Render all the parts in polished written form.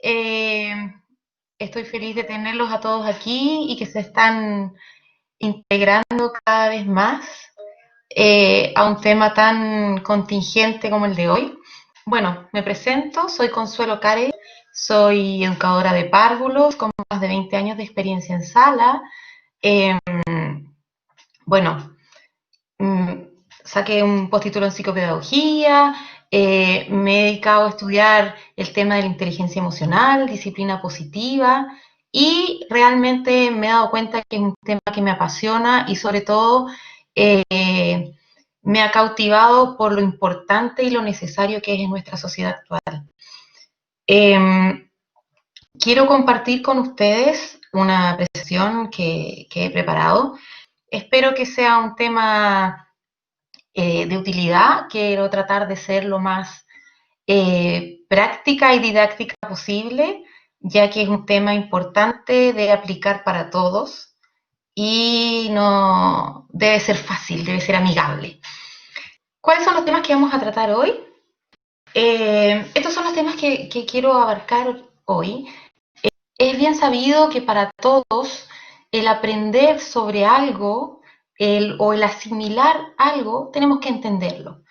Eh, Estoy feliz de tenerlos a todos aquí y que se están integrando cada vez más a un tema tan contingente como el de hoy. Bueno, me presento, soy Consuelo Care, soy educadora de párvulos con más de 20 años de experiencia en sala. Eh, bueno, mm, Saqué un postítulo en psicopedagogía, me he dedicado a estudiar el tema de la inteligencia emocional, disciplina positiva, y realmente me he dado cuenta que es un tema que me apasiona y sobre todo eh, me ha cautivado por lo importante y lo necesario que es en nuestra sociedad actual. Eh, Quiero compartir con ustedes una presentación que he preparado. Espero que sea un tema de utilidad. Quiero tratar de ser lo más práctica y didáctica posible, ya que es un tema importante de aplicar para todos y no debe ser fácil, debe ser amigable. ¿Cuáles son los temas que vamos a tratar hoy? Estos son los temas que quiero abarcar hoy. Es bien sabido que para todos el aprender sobre algo o el asimilar algo, tenemos que entenderlo.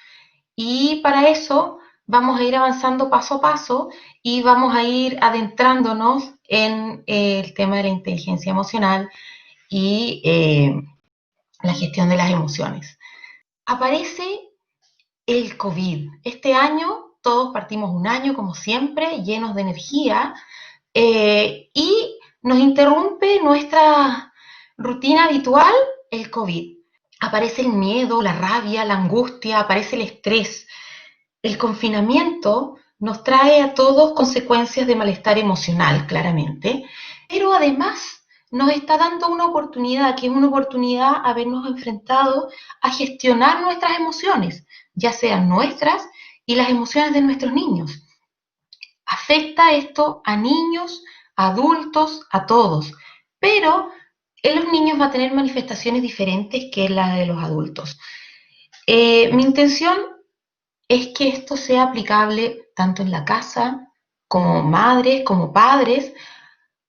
Y para eso vamos a ir avanzando paso a paso y vamos a ir adentrándonos en el tema de la inteligencia emocional y la gestión de las emociones. Aparece el COVID. Este año todos partimos un año, como siempre, llenos de energía y nos interrumpe nuestra rutina habitual, el COVID. Aparece el miedo, la rabia, la angustia, aparece el estrés. El confinamiento nos trae a todos consecuencias de malestar emocional, claramente, pero además nos está dando una oportunidad, que es una oportunidad a habernos enfrentado a gestionar nuestras emociones, ya sean nuestras y las emociones de nuestros niños. Afecta esto a niños, a adultos, a todos, pero en los niños va a tener manifestaciones diferentes que la de los adultos. Mi intención es que esto sea aplicable tanto en la casa, como madres, como padres,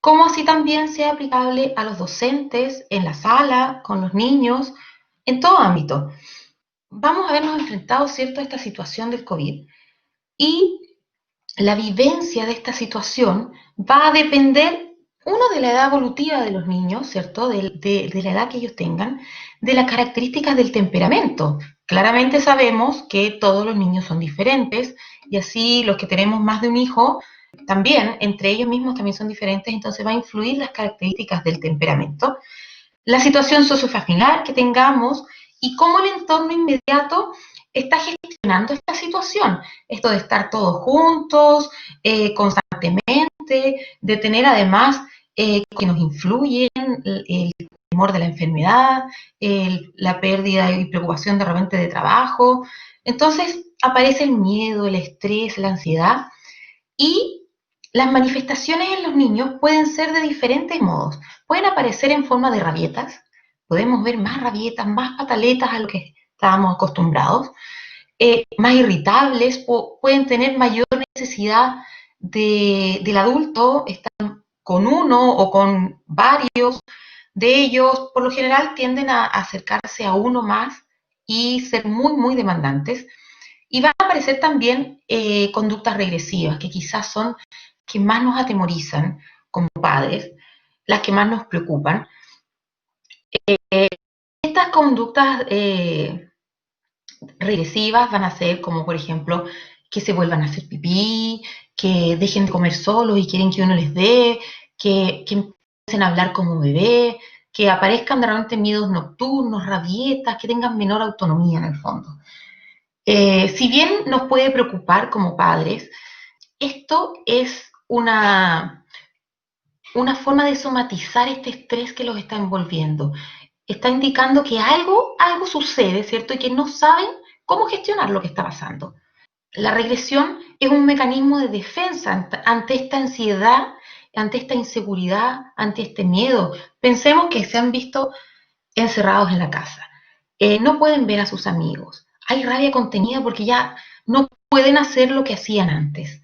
como así también sea aplicable a los docentes, en la sala, con los niños, en todo ámbito. Vamos a vernos enfrentados, ¿cierto?, a esta situación del COVID y la vivencia de esta situación va a depender, uno, de la edad evolutiva de los niños, ¿cierto? De la edad que ellos tengan, de las características del temperamento. Claramente sabemos que todos los niños son diferentes y así los que tenemos más de un hijo también, entre ellos mismos también son diferentes, entonces va a influir las características del temperamento, la situación sociofamiliar que tengamos y cómo el entorno inmediato está gestionando esta situación. Esto de estar todos juntos, constantemente, de tener además que nos influyen el temor de la enfermedad, la pérdida y preocupación de repente de trabajo. Entonces aparece el miedo, el estrés, la ansiedad y las manifestaciones en los niños pueden ser de diferentes modos. Pueden aparecer en forma de rabietas, podemos ver más rabietas, más pataletas a lo que estábamos acostumbrados, más irritables, pueden tener mayor necesidad del adulto, estar con uno o con varios de ellos, por lo general tienden a acercarse a uno más y ser muy, muy demandantes. Y van a aparecer también conductas regresivas, que quizás son que más nos atemorizan como padres, las que más nos preocupan. Estas conductas regresivas van a ser como, por ejemplo, que se vuelvan a hacer pipí, que dejen de comer solos y quieren que uno les dé, que empiecen a hablar como bebé, que aparezcan de repente miedos nocturnos, rabietas, que tengan menor autonomía en el fondo. Si bien nos puede preocupar como padres, esto es una forma de somatizar este estrés que los está envolviendo. Está indicando que algo sucede, ¿cierto? Y que no saben cómo gestionar lo que está pasando. La regresión es un mecanismo de defensa ante esta ansiedad, ante esta inseguridad, ante este miedo. Pensemos que se han visto encerrados en la casa. No pueden ver a sus amigos. Hay rabia contenida porque ya no pueden hacer lo que hacían antes.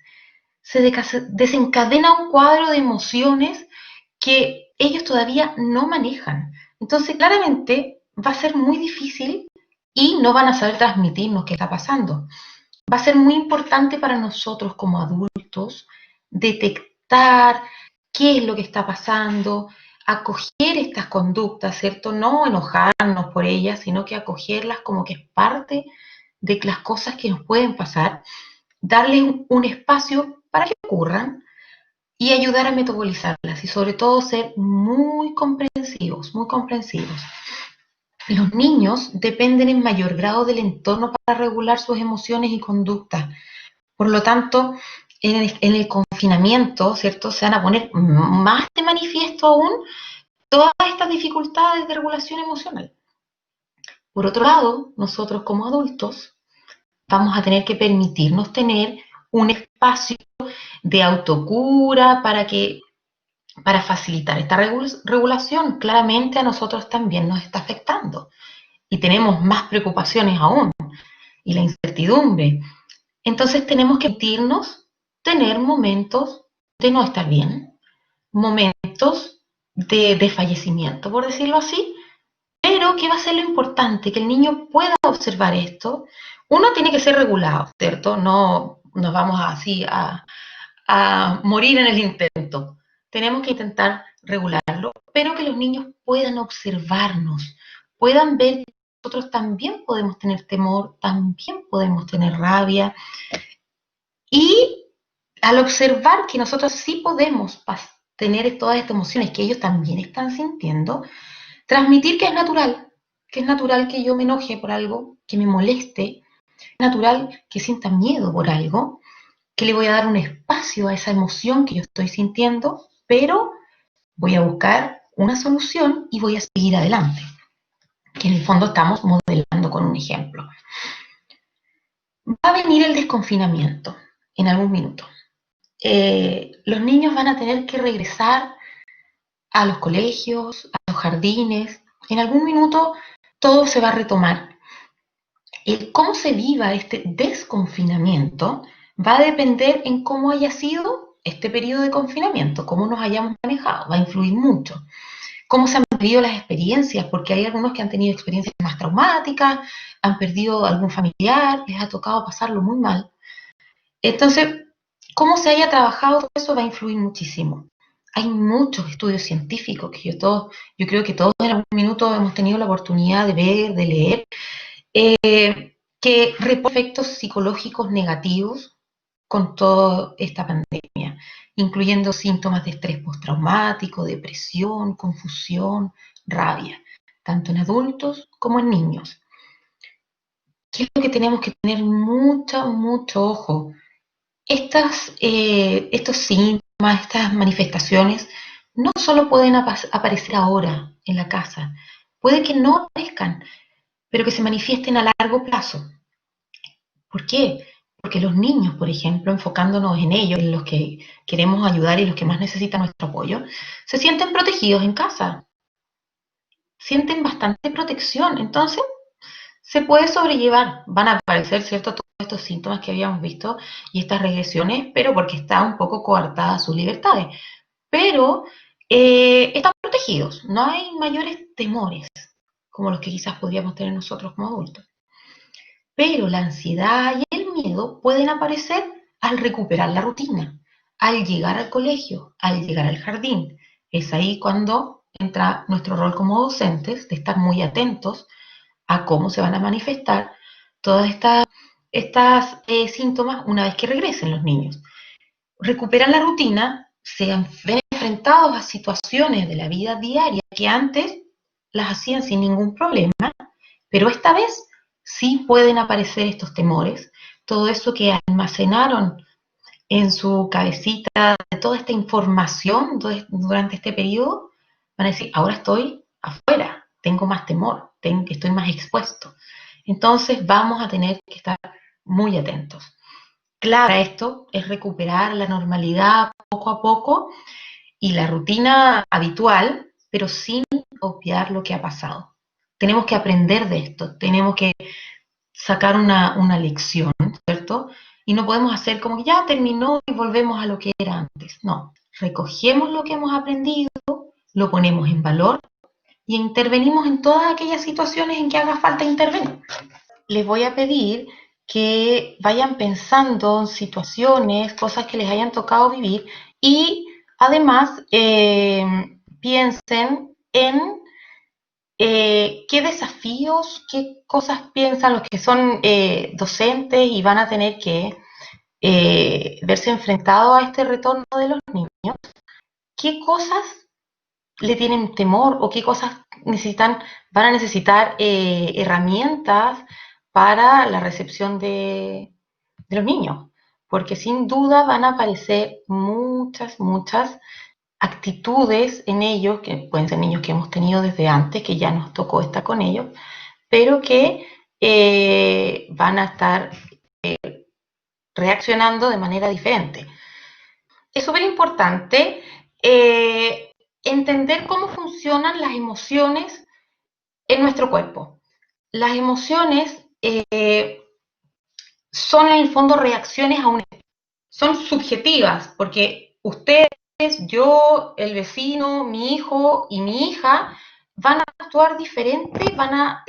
desencadena un cuadro de emociones que ellos todavía no manejan. Entonces, claramente, va a ser muy difícil y no van a saber transmitirnos qué está pasando. Va a ser muy importante para nosotros como adultos detectar qué es lo que está pasando, acoger estas conductas, ¿cierto? No enojarnos por ellas, sino que acogerlas como que es parte de las cosas que nos pueden pasar, darles un espacio para que ocurran y ayudar a metabolizarlas y sobre todo ser muy comprensivos, muy comprensivos. Los niños dependen en mayor grado del entorno para regular sus emociones y conductas. Por lo tanto, en el confinamiento, ¿cierto? Se van a poner más de manifiesto aún todas estas dificultades de regulación emocional. Por otro lado, nosotros como adultos vamos a tener que permitirnos tener un espacio de autocura para facilitar esta regulación. Claramente a nosotros también nos está afectando y tenemos más preocupaciones aún y la incertidumbre. Entonces tenemos que permitirnos tener momentos de no estar bien, momentos de fallecimiento, por decirlo así, pero ¿qué va a ser lo importante? Que el niño pueda observar esto. Uno tiene que ser regulado, ¿cierto? No nos vamos así a morir en el intento. Tenemos que intentar regularlo, pero que los niños puedan observarnos, puedan ver que nosotros también podemos tener temor, también podemos tener rabia, y al observar que nosotros sí podemos tener todas estas emociones que ellos también están sintiendo, transmitir que es natural que yo me enoje por algo, que me moleste, es natural que sienta miedo por algo, que le voy a dar un espacio a esa emoción que yo estoy sintiendo, pero voy a buscar una solución y voy a seguir adelante, que en el fondo estamos modelando con un ejemplo. Va a venir el desconfinamiento en algún minuto. Los niños van a tener que regresar a los colegios, a los jardines. En algún minuto todo se va a retomar. El cómo se viva este desconfinamiento va a depender en cómo haya sido este periodo de confinamiento, cómo nos hayamos manejado, va a influir mucho. Cómo se han vivido las experiencias, porque hay algunos que han tenido experiencias más traumáticas, han perdido algún familiar, les ha tocado pasarlo muy mal. Entonces, cómo se haya trabajado todo eso va a influir muchísimo. Hay muchos estudios científicos que yo creo que todos en algún minuto hemos tenido la oportunidad de ver, de leer, que reportan efectos psicológicos negativos con toda esta pandemia, incluyendo síntomas de estrés postraumático, depresión, confusión, rabia, tanto en adultos como en niños. ¿Qué es lo que tenemos que tener mucho ojo? Estos síntomas, estas manifestaciones, no solo pueden aparecer ahora en la casa, puede que no aparezcan, pero que se manifiesten a largo plazo. ¿Por qué? Porque los niños, por ejemplo, enfocándonos en ellos, en los que queremos ayudar y los que más necesitan nuestro apoyo, se sienten protegidos en casa, sienten bastante protección, entonces se puede sobrellevar. Van a aparecer, ¿cierto?, todos estos síntomas que habíamos visto y estas regresiones, pero porque está un poco coartada sus libertades. Pero están protegidos, no hay mayores temores como los que quizás podríamos tener nosotros como adultos. Pero la ansiedad y el miedo pueden aparecer al recuperar la rutina, al llegar al colegio, al llegar al jardín. Es ahí cuando entra nuestro rol como docentes de estar muy atentos a cómo se van a manifestar todas estas síntomas una vez que regresen los niños. Recuperan la rutina, se ven enfrentados a situaciones de la vida diaria que antes las hacían sin ningún problema, pero esta vez sí pueden aparecer estos temores, todo eso que almacenaron en su cabecita, de toda esta información durante este periodo, van a decir, ahora estoy afuera, tengo más temor, estoy más expuesto. Entonces vamos a tener que estar muy atentos. Claro, esto es recuperar la normalidad poco a poco y la rutina habitual, pero sin obviar lo que ha pasado. Tenemos que aprender de esto, tenemos que sacar una lección, ¿cierto? y no podemos hacer como que ya terminó y volvemos a lo que era antes. No, recogemos lo que hemos aprendido, lo ponemos en valor y intervenimos en todas aquellas situaciones en que haga falta intervenir. Les voy a pedir que vayan pensando en situaciones, cosas que les hayan tocado vivir y además piensen en qué desafíos, qué cosas piensan los que son docentes y van a tener que verse enfrentados a este retorno de los niños, qué cosas le tienen temor o qué cosas van a necesitar herramientas para la recepción de los niños, porque sin duda van a aparecer muchas actitudes en ellos, que pueden ser niños que hemos tenido desde antes, que ya nos tocó estar con ellos, pero que van a estar reaccionando de manera diferente. Es súper importante entender cómo funcionan las emociones en nuestro cuerpo. Las emociones son en el fondo reacciones a un... Son subjetivas, porque ustedes, yo, el vecino, mi hijo y mi hija van a actuar diferente, va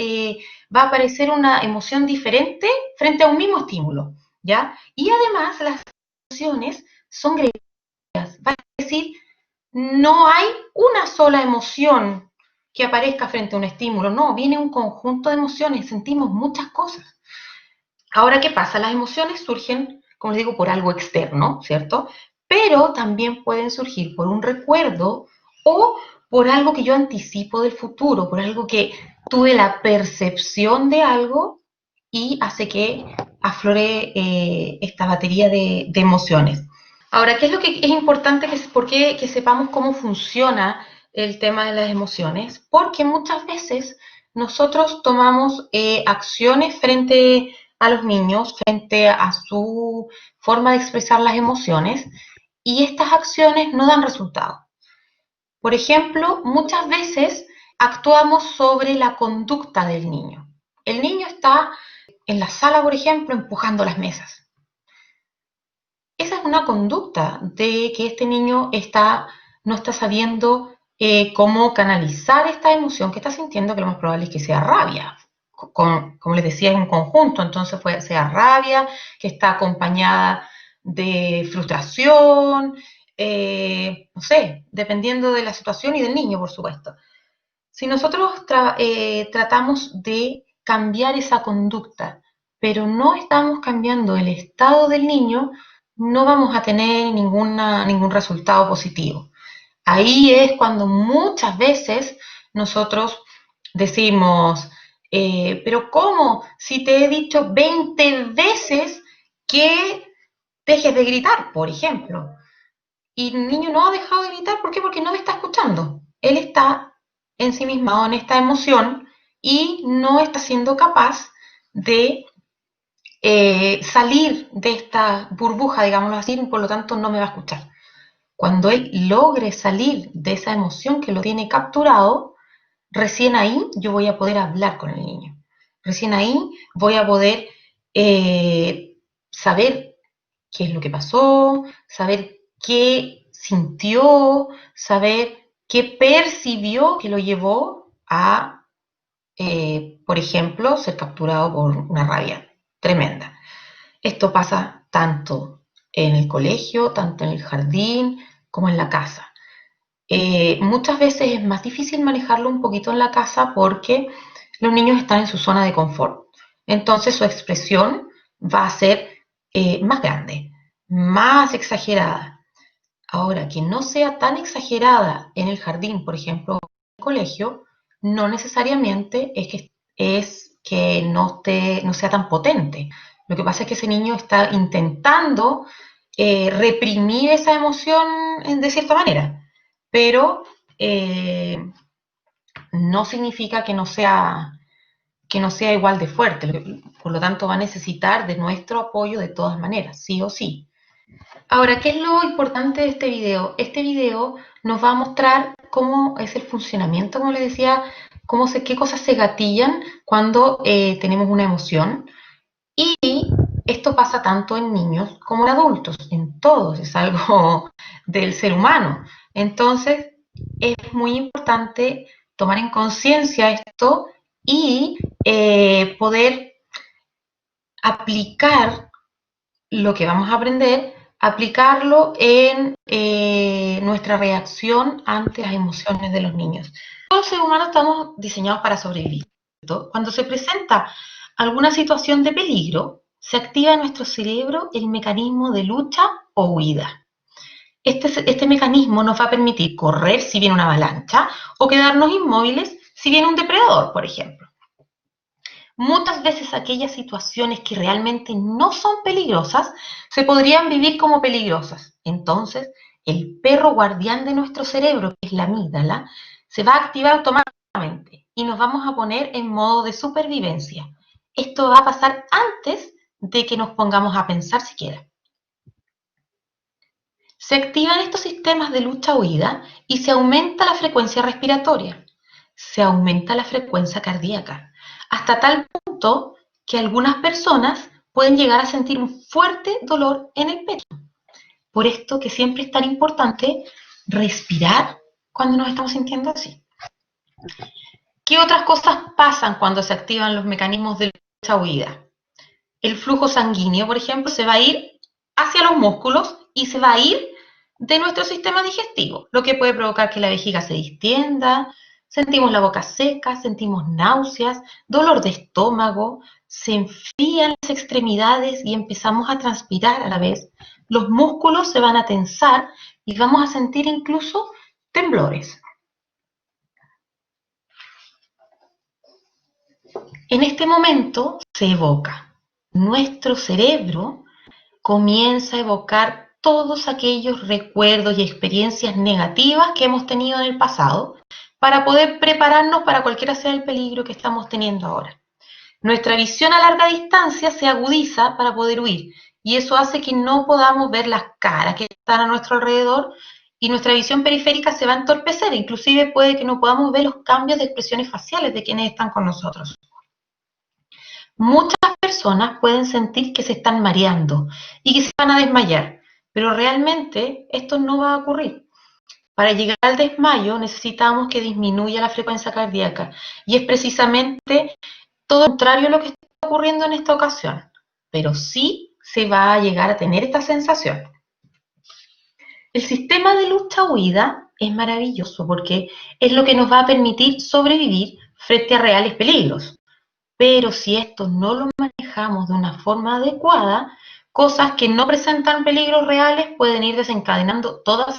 a aparecer una emoción diferente frente a un mismo estímulo, ¿ya? Y además las emociones son gregarias, va a decir, no hay una sola emoción que aparezca frente a un estímulo, no, viene un conjunto de emociones, sentimos muchas cosas. Ahora, ¿qué pasa? Las emociones surgen, como les digo, por algo externo, ¿cierto? Pero también pueden surgir por un recuerdo o por algo que yo anticipo del futuro, por algo que tuve la percepción de algo y hace que aflore esta batería de emociones. Ahora, ¿qué es lo que es importante que sepamos cómo funciona el tema de las emociones? Porque muchas veces nosotros tomamos acciones frente a los niños, frente a su forma de expresar las emociones, y estas acciones no dan resultado. Por ejemplo, muchas veces actuamos sobre la conducta del niño. El niño está en la sala, por ejemplo, empujando las mesas. Esa es una conducta de que este niño no está sabiendo cómo canalizar esta emoción que está sintiendo, que lo más probable es que sea rabia. Como les decía, es un conjunto, entonces sea rabia, que está acompañada de frustración, no sé, dependiendo de la situación y del niño, por supuesto. Si nosotros tratamos de cambiar esa conducta, pero no estamos cambiando el estado del niño, no vamos a tener ningún resultado positivo. Ahí es cuando muchas veces nosotros decimos, pero ¿cómo? Si te he dicho 20 veces que dejes de gritar, por ejemplo. Y el niño no ha dejado de gritar, ¿por qué? Porque no me está escuchando. Él está ensimismado en esta emoción y no está siendo capaz de salir de esta burbuja, digámoslo así, por lo tanto no me va a escuchar. Cuando él logre salir de esa emoción que lo tiene capturado, recién ahí yo voy a poder hablar con el niño. Recién ahí voy a poder saber qué es lo que pasó, saber qué sintió, saber qué percibió que lo llevó a, por ejemplo, ser capturado por una rabia tremenda. Esto pasa tanto en el colegio, tanto en el jardín, como en la casa. Muchas veces es más difícil manejarlo un poquito en la casa porque los niños están en su zona de confort. Entonces su expresión va a ser más grande, más exagerada. Ahora, que no sea tan exagerada en el jardín, por ejemplo, en el colegio, no necesariamente es que no sea tan potente. Lo que pasa es que ese niño está intentando reprimir esa emoción de cierta manera, pero no significa que no sea igual de fuerte. Por lo tanto, va a necesitar de nuestro apoyo de todas maneras, sí o sí. Ahora, ¿qué es lo importante de este video? Este video nos va a mostrar cómo es el funcionamiento, como les decía, qué cosas se gatillan cuando tenemos una emoción y Esto pasa tanto en niños como en adultos, en todos, es algo del ser humano. Entonces, es muy importante tomar en conciencia esto y poder aplicar lo que vamos a aprender, aplicarlo en nuestra reacción ante las emociones de los niños. Todos los seres humanos estamos diseñados para sobrevivir. Cuando se presenta alguna situación de peligro, se activa en nuestro cerebro el mecanismo de lucha o huida. Este mecanismo nos va a permitir correr si viene una avalancha o quedarnos inmóviles si viene un depredador, por ejemplo. Muchas veces aquellas situaciones que realmente no son peligrosas se podrían vivir como peligrosas. Entonces, el perro guardián de nuestro cerebro, que es la amígdala, se va a activar automáticamente y nos vamos a poner en modo de supervivencia. Esto va a pasar antes de que nos pongamos a pensar siquiera. Se activan estos sistemas de lucha-huida y se aumenta la frecuencia respiratoria, se aumenta la frecuencia cardíaca, hasta tal punto que algunas personas pueden llegar a sentir un fuerte dolor en el pecho. Por esto que siempre es tan importante respirar cuando nos estamos sintiendo así. ¿Qué otras cosas pasan cuando se activan los mecanismos de lucha-huida? El flujo sanguíneo, por ejemplo, se va a ir hacia los músculos y se va a ir de nuestro sistema digestivo, lo que puede provocar que la vejiga se distienda, sentimos la boca seca, sentimos náuseas, dolor de estómago, se enfrían las extremidades y empezamos a transpirar a la vez. Los músculos se van a tensar y vamos a sentir incluso temblores. En este momento se evoca. Nuestro cerebro comienza a evocar todos aquellos recuerdos y experiencias negativas que hemos tenido en el pasado para poder prepararnos para cualquiera sea el peligro que estamos teniendo ahora. Nuestra visión a larga distancia se agudiza para poder huir y eso hace que no podamos ver las caras que están a nuestro alrededor y nuestra visión periférica se va a entorpecer, inclusive puede que no podamos ver los cambios de expresiones faciales de quienes están con nosotros. Muchas personas pueden sentir que se están mareando y que se van a desmayar, pero realmente esto no va a ocurrir. Para llegar al desmayo necesitamos que disminuya la frecuencia cardíaca y es precisamente todo lo contrario a lo que está ocurriendo en esta ocasión, pero sí se va a llegar a tener esta sensación. El sistema de lucha-huida es maravilloso porque es lo que nos va a permitir sobrevivir frente a reales peligros. Pero si esto no lo manejamos de una forma adecuada, cosas que no presentan peligros reales pueden ir desencadenando todas las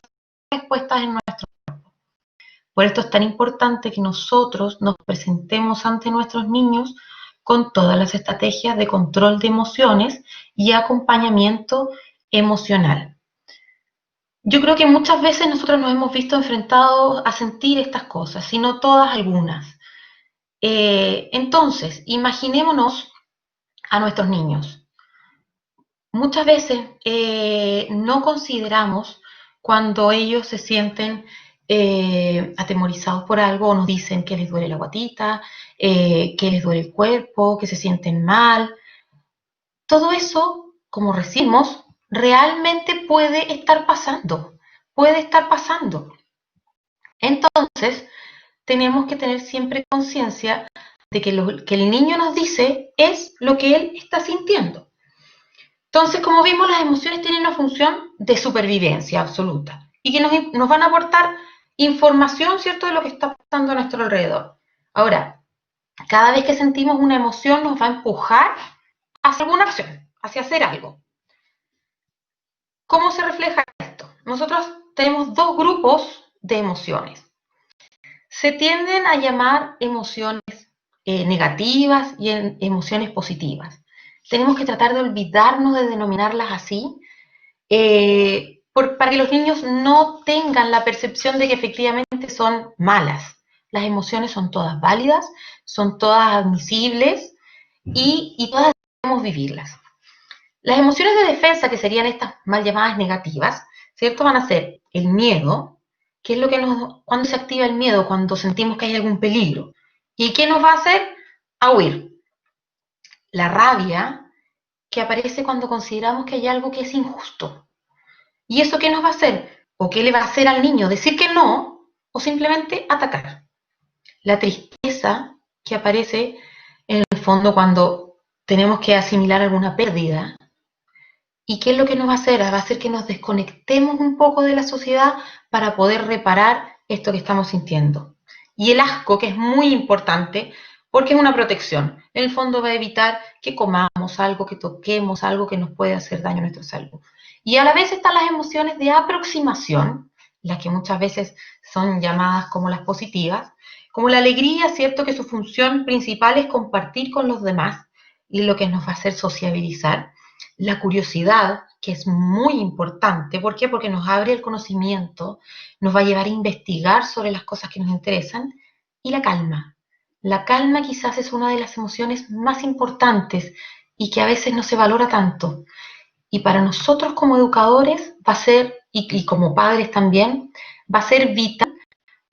respuestas en nuestro. Por esto es tan importante que nosotros nos presentemos ante nuestros niños con todas las estrategias de control de emociones y acompañamiento emocional. Yo creo que muchas veces nosotros nos hemos visto enfrentados a sentir estas cosas, si no todas, algunas. Entonces, imaginémonos a nuestros niños. Muchas veces no consideramos cuando ellos se sienten atemorizados por algo o nos dicen que les duele la guatita, que les duele el cuerpo, que se sienten mal. Todo eso, como decimos, realmente puede estar pasando, puede estar pasando. Entonces, tenemos que tener siempre conciencia de que lo que el niño nos dice es lo que él está sintiendo. Entonces, como vimos, las emociones tienen una función de supervivencia absoluta y que nos van a aportar información, ¿cierto?, de lo que está pasando a nuestro alrededor. Ahora, cada vez que sentimos una emoción nos va a empujar hacia alguna acción, hacia hacer algo. ¿Cómo se refleja esto? Nosotros tenemos dos grupos de emociones. Se tienden a llamar emociones negativas y emociones positivas. Tenemos que tratar de olvidarnos de denominarlas así para que los niños no tengan la percepción de que efectivamente son malas. Las emociones son todas válidas, son todas admisibles y todas debemos vivirlas. Las emociones de defensa, que serían estas mal llamadas negativas, ¿cierto? Van a ser el miedo, que es lo que cuando se activa el miedo, cuando sentimos que hay algún peligro. ¿Y qué nos va a hacer? A huir. La rabia, que aparece cuando consideramos que hay algo que es injusto. ¿Y eso qué nos va a hacer? ¿O qué le va a hacer al niño? ¿Decir que no o simplemente atacar? La tristeza que aparece en el fondo cuando tenemos que asimilar alguna pérdida. ¿Y qué es lo que nos va a hacer? Va a hacer que nos desconectemos un poco de la sociedad para poder reparar esto que estamos sintiendo. Y el asco, que es muy importante, porque es una protección. En el fondo va a evitar que comamos algo, que toquemos algo que nos puede hacer daño a nuestra salud. Y a la vez están las emociones de aproximación, las que muchas veces son llamadas como las positivas, como la alegría, ¿cierto? Que su función principal es compartir con los demás y lo que nos va a hacer sociabilizar. La curiosidad, que es muy importante. ¿Por qué? Porque nos abre el conocimiento, nos va a llevar a investigar sobre las cosas que nos interesan. Y la calma. La calma quizás es una de las emociones más importantes y que a veces no se valora tanto. Y para nosotros como educadores va a ser, y como padres también, va a ser vital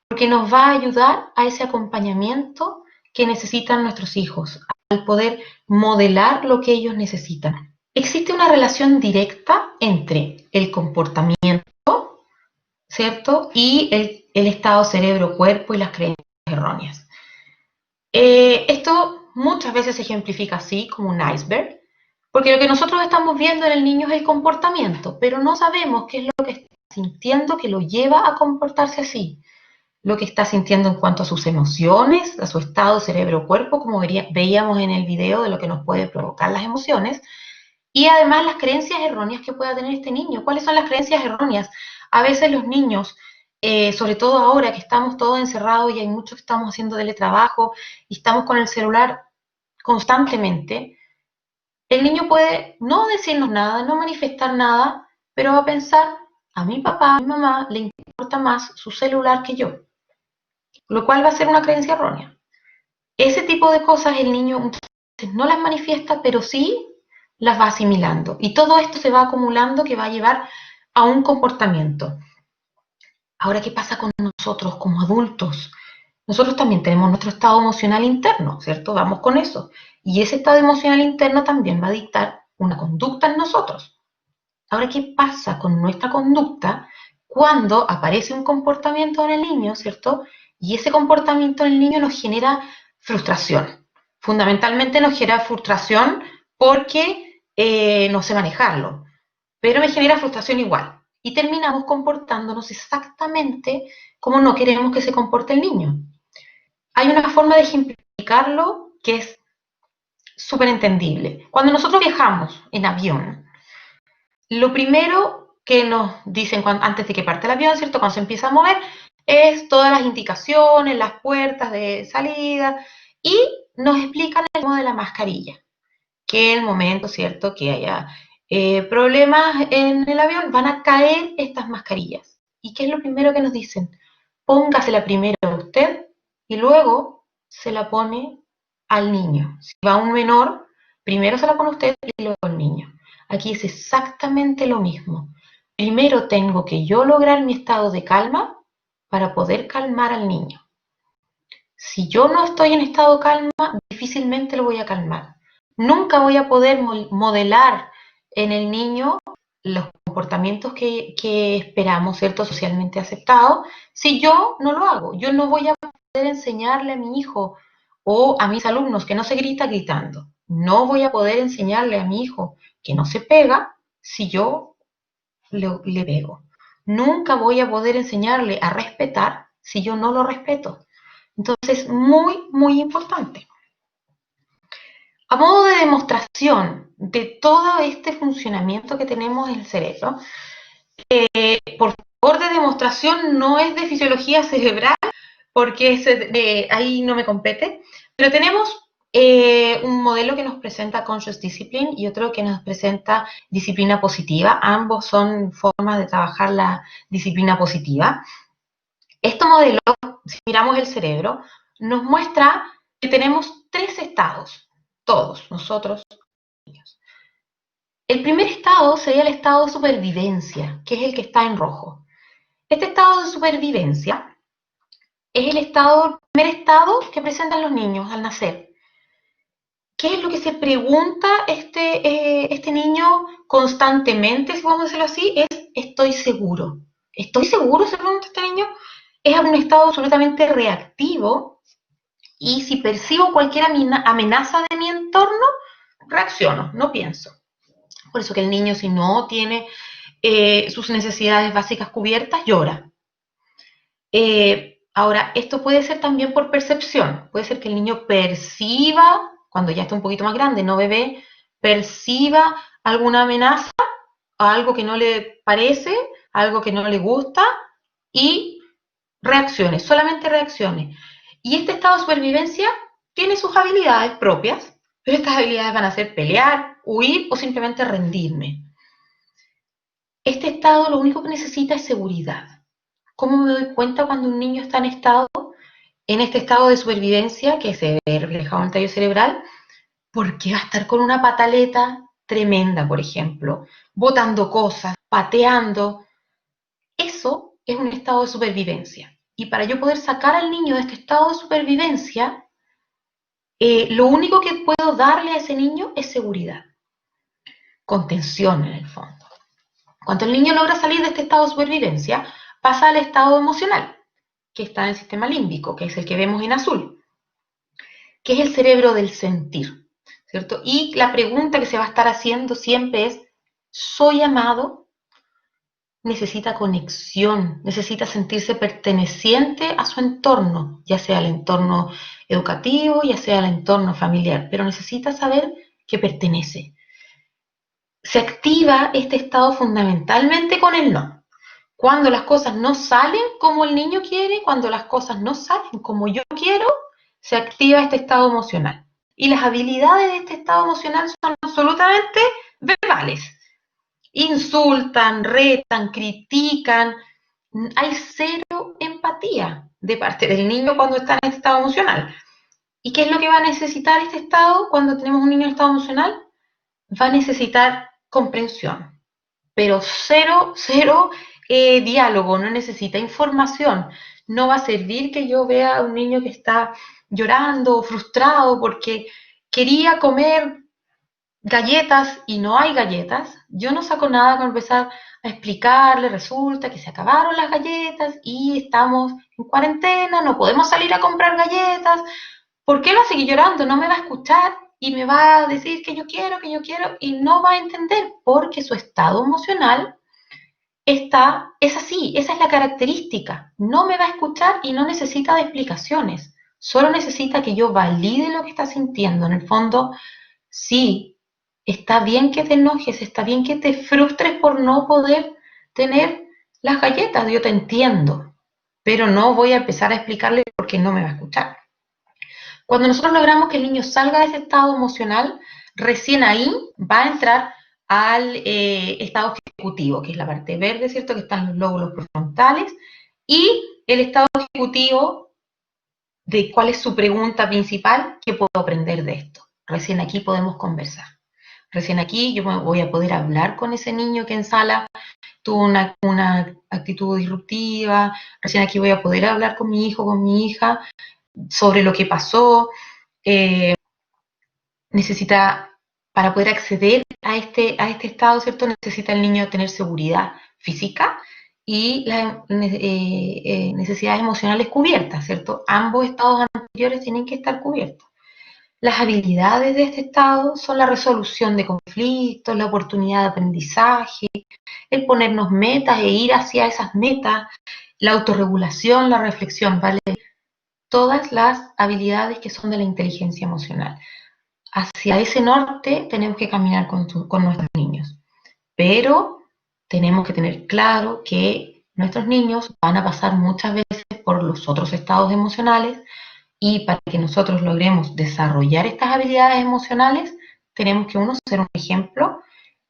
porque nos va a ayudar a ese acompañamiento que necesitan nuestros hijos, al poder modelar lo que ellos necesitan. Existe una relación directa entre el comportamiento, ¿cierto? Y el estado cerebro-cuerpo y las creencias erróneas. Esto muchas veces se ejemplifica así, como un iceberg, porque lo que nosotros estamos viendo en el niño es el comportamiento, pero no sabemos qué es lo que está sintiendo que lo lleva a comportarse así, lo que está sintiendo en cuanto a sus emociones, a su estado cerebro-cuerpo, como veíamos en el video de lo que nos puede provocar las emociones, y además las creencias erróneas que pueda tener este niño. ¿Cuáles son las creencias erróneas? A veces los niños, sobre todo ahora que estamos todos encerrados y hay muchos que estamos haciendo teletrabajo y estamos con el celular constantemente, el niño puede no decirnos nada, no manifestar nada, pero va a pensar, a mi papá, a mi mamá le importa más su celular que yo, lo cual va a ser una creencia errónea. Ese tipo de cosas el niño muchas veces no las manifiesta, pero sí las va asimilando. Y todo esto se va acumulando que va a llevar a un comportamiento. Ahora, ¿qué pasa con nosotros como adultos? Nosotros también tenemos nuestro estado emocional interno, ¿cierto? Vamos con eso. Y ese estado emocional interno también va a dictar una conducta en nosotros. Ahora, ¿qué pasa con nuestra conducta cuando aparece un comportamiento en el niño, ¿cierto? Y ese comportamiento en el niño nos genera frustración. Fundamentalmente nos genera frustración porque no sé manejarlo, pero me genera frustración igual. Y terminamos comportándonos exactamente como no queremos que se comporte el niño. Hay una forma de ejemplificarlo que es súper entendible. Cuando nosotros viajamos en avión, lo primero que nos dicen antes de que parte el avión, ¿cierto? Cuando se empieza a mover, es todas las indicaciones, las puertas de salida y nos explican el tema de la mascarilla, que en el momento, ¿cierto? Que haya problemas en el avión, van a caer estas mascarillas. ¿Y qué es lo primero que nos dicen? Póngasela primero a usted y luego se la pone al niño. Si va un menor, primero se la pone usted y luego al niño. Aquí es exactamente lo mismo. Primero tengo que yo lograr mi estado de calma para poder calmar al niño. Si yo no estoy en estado de calma, difícilmente lo voy a calmar. Nunca voy a poder modelar en el niño los comportamientos que esperamos, ¿cierto? Socialmente aceptados, si yo no lo hago. Yo no voy a poder enseñarle a mi hijo o a mis alumnos que no se grita gritando. No voy a poder enseñarle a mi hijo que no se pega si yo le pego. Nunca voy a poder enseñarle a respetar si yo no lo respeto. Entonces, muy, muy importante. A modo de demostración de todo este funcionamiento que tenemos en el cerebro, por favor, de demostración no es de fisiología cerebral, porque ahí no me compete, pero tenemos un modelo que nos presenta Conscious Discipline y otro que nos presenta disciplina positiva. Ambos son formas de trabajar la disciplina positiva. Este modelo, si miramos el cerebro, nos muestra que tenemos tres estados, todos nosotros niños. El primer estado sería el estado de supervivencia, que es el que está en rojo. Este estado de supervivencia es el primer estado que presentan los niños al nacer. ¿Qué es lo que se pregunta este niño constantemente, si vamos a decirlo así? Es, ¿estoy seguro? ¿Estoy seguro? Se pregunta este niño. Es un estado absolutamente reactivo y si percibo cualquier amenaza de mi entorno, reacciono, no pienso. Por eso que el niño, si no tiene sus necesidades básicas cubiertas, llora. Ahora, esto puede ser también por percepción. Puede ser que el niño perciba, cuando ya está un poquito más grande, no bebé, perciba alguna amenaza, algo que no le parece, algo que no le gusta y reaccione, solamente reaccione. Y este estado de supervivencia tiene sus habilidades propias, pero estas habilidades van a ser pelear, huir o simplemente rendirme. Este estado lo único que necesita es seguridad. ¿Cómo me doy cuenta cuando un niño está en este estado de supervivencia que se ve reflejado en el tallo cerebral? Porque va a estar con una pataleta tremenda, por ejemplo, botando cosas, pateando. Eso es un estado de supervivencia. Y para yo poder sacar al niño de este estado de supervivencia, lo único que puedo darle a ese niño es seguridad, contención en el fondo. Cuando el niño logra salir de este estado de supervivencia, pasa al estado emocional, que está en el sistema límbico, que es el que vemos en azul, que es el cerebro del sentir, ¿cierto? Y la pregunta que se va a estar haciendo siempre es, ¿soy amado? Necesita conexión, necesita sentirse perteneciente a su entorno, ya sea el entorno educativo, ya sea el entorno familiar, pero necesita saber que pertenece. Se activa este estado fundamentalmente con el no. Cuando las cosas no salen como el niño quiere, cuando las cosas no salen como yo quiero, se activa este estado emocional. Y las habilidades de este estado emocional son absolutamente verbales. Insultan, retan, critican. Hay cero empatía de parte del niño cuando está en este estado emocional. ¿Y qué es lo que va a necesitar este estado cuando tenemos un niño en estado emocional? Va a necesitar comprensión, pero cero diálogo, no necesita información. No va a servir que yo vea a un niño que está llorando o frustrado porque quería comer galletas y no hay galletas. Yo no saco nada con empezar a explicarle, resulta que se acabaron las galletas y estamos en cuarentena, no podemos salir a comprar galletas. ¿Por qué va a seguir llorando? No me va a escuchar y me va a decir que yo quiero, y no va a entender porque su estado emocional es así, esa es la característica. No me va a escuchar y no necesita de explicaciones, solo necesita que yo valide lo que está sintiendo. En el fondo, sí, está bien que te enojes, está bien que te frustres por no poder tener las galletas, yo te entiendo, pero no voy a empezar a explicarle porque no me va a escuchar. Cuando nosotros logramos que el niño salga de ese estado emocional, recién ahí va a entrar al estado ejecutivo, que es la parte verde, ¿cierto? Que están los lóbulos prefrontales, y el estado ejecutivo de cuál es su pregunta principal, ¿qué puedo aprender de esto? Recién aquí podemos conversar. Recién aquí yo voy a poder hablar con ese niño que en sala tuvo una actitud disruptiva, recién aquí voy a poder hablar con mi hijo, con mi hija, sobre lo que pasó. Necesita, para poder acceder a este estado, ¿cierto? Necesita el niño tener seguridad física y las necesidades emocionales cubiertas, ¿cierto? Ambos estados anteriores tienen que estar cubiertos. Las habilidades de este estado son la resolución de conflictos, la oportunidad de aprendizaje, el ponernos metas e ir hacia esas metas, la autorregulación, la reflexión, ¿vale? Todas las habilidades que son de la inteligencia emocional. Hacia ese norte tenemos que caminar con nuestros niños, pero tenemos que tener claro que nuestros niños van a pasar muchas veces por los otros estados emocionales y para que nosotros logremos desarrollar estas habilidades emocionales, tenemos que uno ser un ejemplo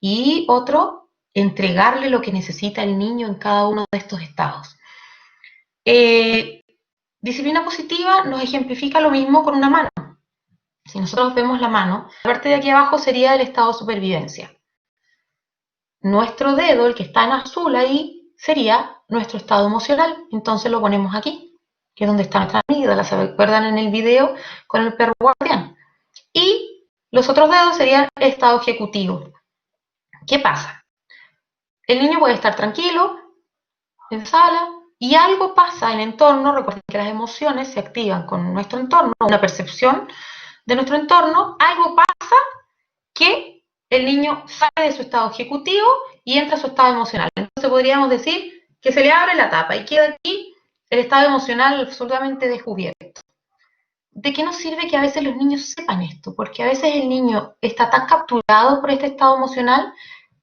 y otro entregarle lo que necesita el niño en cada uno de estos estados. Disciplina positiva nos ejemplifica lo mismo con una mano. Si nosotros vemos la mano, la parte de aquí abajo sería el estado de supervivencia. Nuestro dedo, el que está en azul ahí, sería nuestro estado emocional. Entonces lo ponemos aquí, que es donde está nuestra amígdala. ¿Se acuerdan en el video con el perro guardián? Y Los otros dedos serían el estado ejecutivo. ¿Qué pasa? El niño puede estar tranquilo en sala y algo pasa en el entorno. Recuerden que las emociones se activan con nuestro entorno, una percepción de nuestro entorno. Algo pasa que el niño sale de su estado ejecutivo y entra a su estado emocional. Entonces podríamos decir que se le abre la tapa y queda aquí el estado emocional absolutamente descubierto. ¿De qué nos sirve que a veces los niños sepan esto? Porque a veces el niño está tan capturado por este estado emocional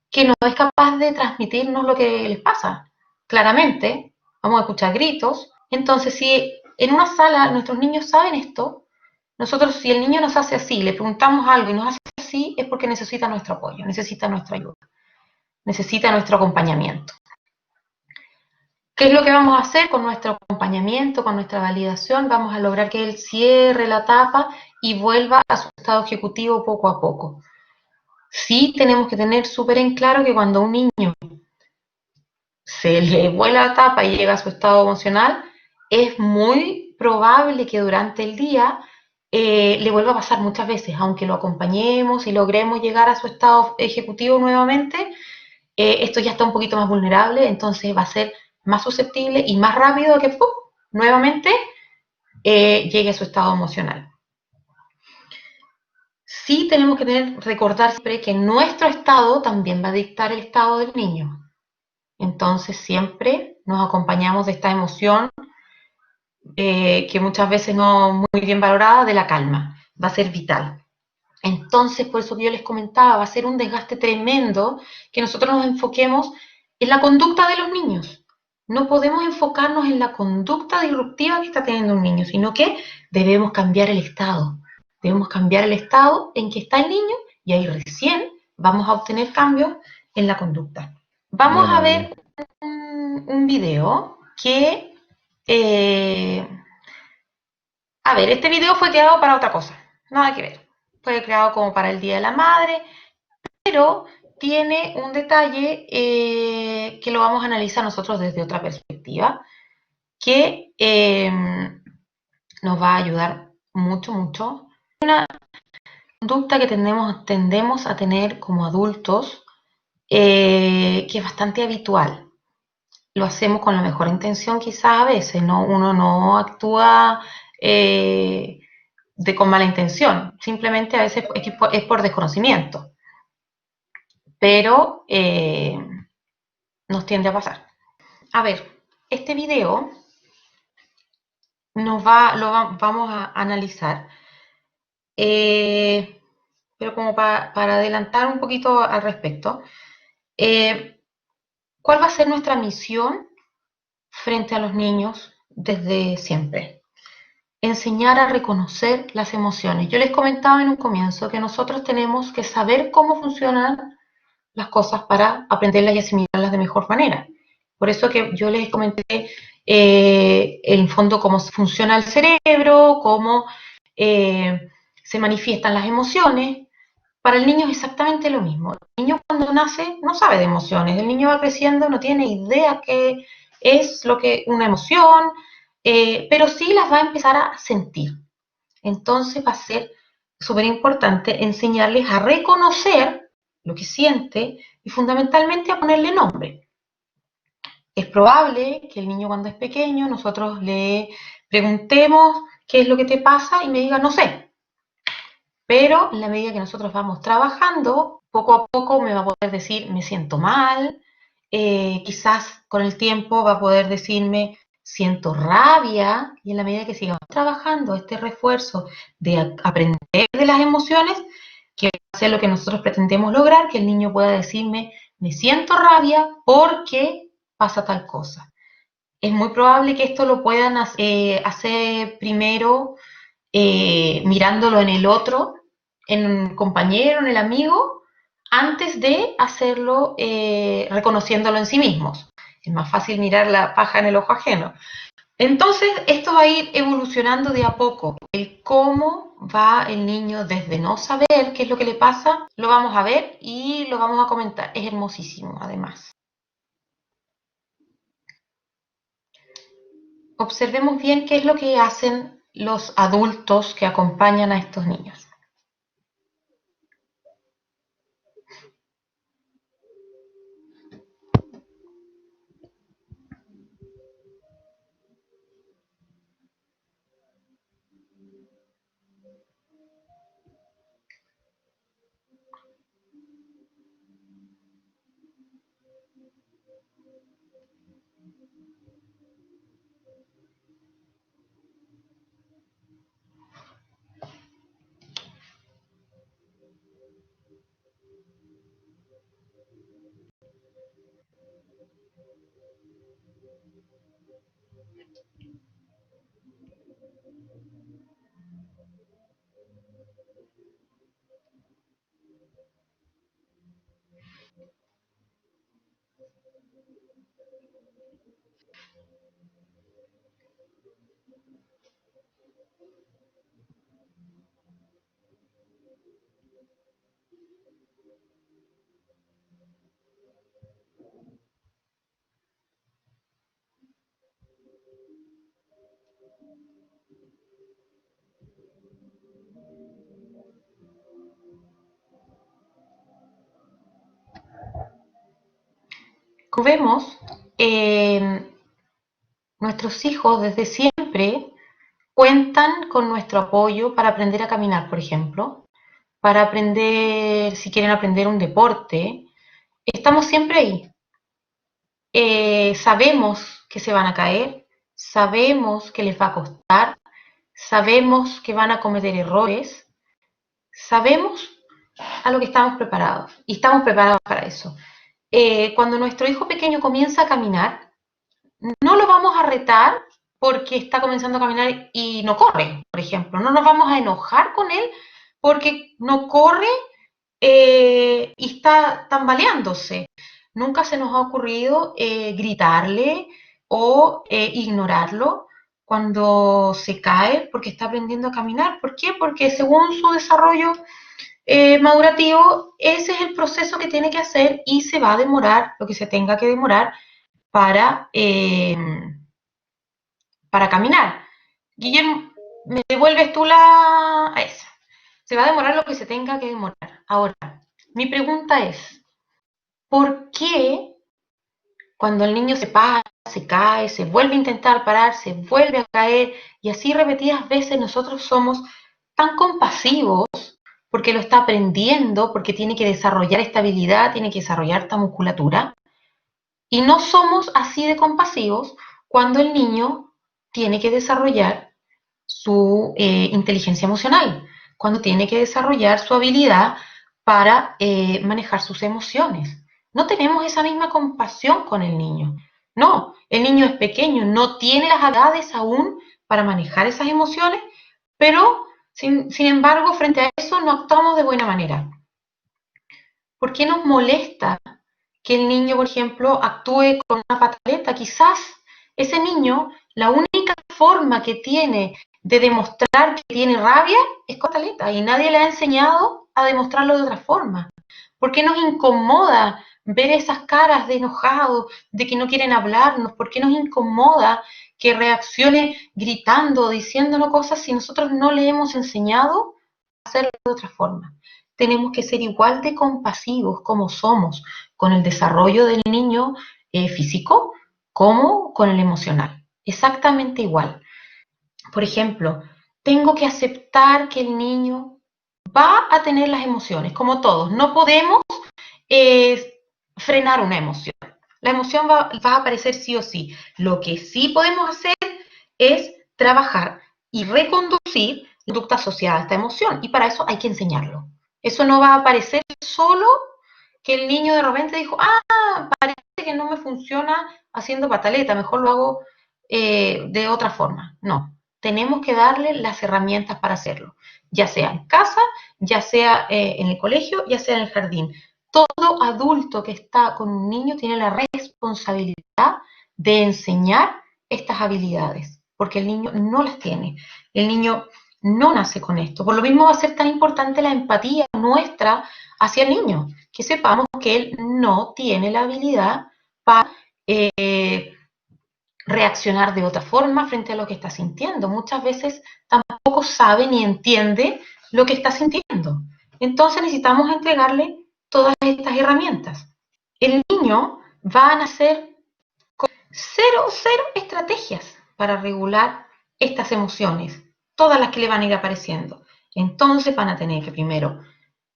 que no es capaz de transmitirnos lo que les pasa. Claramente, vamos a escuchar gritos. Entonces, si en una sala nuestros niños saben esto, nosotros, si el niño nos hace así, le preguntamos algo y nos hace así, es porque necesita nuestro apoyo, necesita nuestra ayuda, necesita nuestro acompañamiento. ¿Qué es lo que vamos a hacer con nuestro acompañamiento, con nuestra validación? Vamos a lograr que él cierre la tapa y vuelva a su estado ejecutivo poco a poco. Sí tenemos que tener súper en claro que cuando a un niño se le vuela la tapa y llega a su estado emocional, es muy probable que durante el día le vuelva a pasar muchas veces, aunque lo acompañemos y logremos llegar a su estado ejecutivo nuevamente, esto ya está un poquito más vulnerable, entonces va a ser más susceptible y más rápido a que ¡pum!, nuevamente llegue a su estado emocional. Sí tenemos que recordar siempre que nuestro estado también va a dictar el estado del niño. Entonces siempre nos acompañamos de esta emoción que muchas veces no muy bien valorada, de la calma. Va a ser vital. Entonces, por eso que yo les comentaba, va a ser un desgaste tremendo que nosotros nos enfoquemos en la conducta de los niños. No podemos enfocarnos en la conducta disruptiva que está teniendo un niño, sino que debemos cambiar el estado. Debemos cambiar el estado en que está el niño y ahí recién vamos a obtener cambios en la conducta. Vamos a ver un video que... a ver, este video fue creado para otra cosa, nada que ver. Fue creado como para el Día de la Madre, pero tiene un detalle que lo vamos a analizar nosotros desde otra perspectiva, que nos va a ayudar mucho, mucho. Una conducta que tendemos a tener como adultos, que es bastante habitual. Lo hacemos con la mejor intención quizás a veces, ¿no? Uno no actúa con mala intención, simplemente a veces es por desconocimiento, pero nos tiende a pasar. A ver, este video vamos a analizar, pero como para adelantar un poquito al respecto, ¿cuál va a ser nuestra misión frente a los niños desde siempre? Enseñar a reconocer las emociones. Yo les comentaba en un comienzo que nosotros tenemos que saber cómo funcionan las cosas para aprenderlas y asimilarlas de mejor manera. Por eso que yo les comenté en fondo cómo funciona el cerebro, cómo se manifiestan las emociones. Para el niño es exactamente lo mismo. El niño cuando nace no sabe de emociones, el niño va creciendo, no tiene idea qué es lo que una emoción, pero sí las va a empezar a sentir. Entonces va a ser súper importante enseñarles a reconocer lo que siente y fundamentalmente a ponerle nombre. Es probable que el niño cuando es pequeño nosotros le preguntemos qué es lo que te pasa y me diga no sé. Pero en la medida que nosotros vamos trabajando, poco a poco me va a poder decir me siento mal, quizás con el tiempo va a poder decirme siento rabia, y en la medida que sigamos trabajando este refuerzo de aprender de las emociones, que va a ser lo que nosotros pretendemos lograr, que el niño pueda decirme me siento rabia porque pasa tal cosa. Es muy probable que esto lo puedan hacer primero mirándolo en el otro, en un compañero, en el amigo, antes de hacerlo reconociéndolo en sí mismos. Es más fácil mirar la paja en el ojo ajeno. Entonces, esto va a ir evolucionando de a poco. El cómo va el niño desde no saber qué es lo que le pasa, lo vamos a ver y lo vamos a comentar. Es hermosísimo, además. Observemos bien qué es lo que hacen los adultos que acompañan a estos niños. Como vemos, nuestros hijos desde siempre cuentan con nuestro apoyo para aprender a caminar, por ejemplo, para aprender, si quieren aprender un deporte, estamos siempre ahí. Sabemos que se van a caer, sabemos que les va a costar, sabemos que van a cometer errores, sabemos a lo que estamos preparados y estamos preparados para eso. Cuando nuestro hijo pequeño comienza a caminar, no lo vamos a retar porque está comenzando a caminar y no corre, por ejemplo. No nos vamos a enojar con él porque no corre y está tambaleándose. Nunca se nos ha ocurrido gritarle o ignorarlo cuando se cae porque está aprendiendo a caminar. ¿Por qué? Porque según su desarrollo madurativo, ese es el proceso que tiene que hacer y se va a demorar lo que se tenga que demorar para, para caminar. Guillermo, ¿me devuelves tú la... a esa? Se va a demorar lo que se tenga que demorar. Ahora, mi pregunta es, ¿por qué cuando el niño se para, se cae, se vuelve a intentar parar, se vuelve a caer y así repetidas veces nosotros somos tan compasivos porque lo está aprendiendo, porque tiene que desarrollar esta habilidad, tiene que desarrollar esta musculatura? Y no somos así de compasivos cuando el niño tiene que desarrollar su inteligencia emocional, cuando tiene que desarrollar su habilidad para manejar sus emociones. No tenemos esa misma compasión con el niño. No, el niño es pequeño, no tiene las habilidades aún para manejar esas emociones, pero sin embargo, frente a eso no actuamos de buena manera. ¿Por qué nos molesta que el niño, por ejemplo, actúe con una pataleta? Quizás ese niño, la única forma que tiene de demostrar que tiene rabia es con pataleta y nadie le ha enseñado a demostrarlo de otra forma. ¿Por qué nos incomoda ver esas caras de enojado, de que no quieren hablarnos? ¿Por qué nos incomoda que reaccione gritando, diciéndonos cosas si nosotros no le hemos enseñado a hacerlo de otra forma? Tenemos que ser igual de compasivos como somos con el desarrollo del niño físico como con el emocional. Exactamente igual. Por ejemplo, tengo que aceptar que el niño va a tener las emociones, como todos. No podemos frenar una emoción. La emoción va a aparecer sí o sí. Lo que sí podemos hacer es trabajar y reconducir la conducta asociada a esta emoción. Y para eso hay que enseñarlo. Eso no va a aparecer solo que el niño de repente dijo, parece que no me funciona haciendo pataleta, mejor lo hago de otra forma. No, tenemos que darle las herramientas para hacerlo, ya sea en casa, ya sea en el colegio, ya sea en el jardín. Todo adulto que está con un niño tiene la responsabilidad de enseñar estas habilidades, porque el niño no las tiene. El niño no nace con esto. Por lo mismo va a ser tan importante la empatía nuestra hacia el niño, que sepamos que él no tiene la habilidad para reaccionar de otra forma frente a lo que está sintiendo. Muchas veces tampoco sabe ni entiende lo que está sintiendo. Entonces necesitamos entregarle todas estas herramientas. El niño va a nacer con cero estrategias para regular estas emociones, todas las que le van a ir apareciendo. Entonces van a tener que primero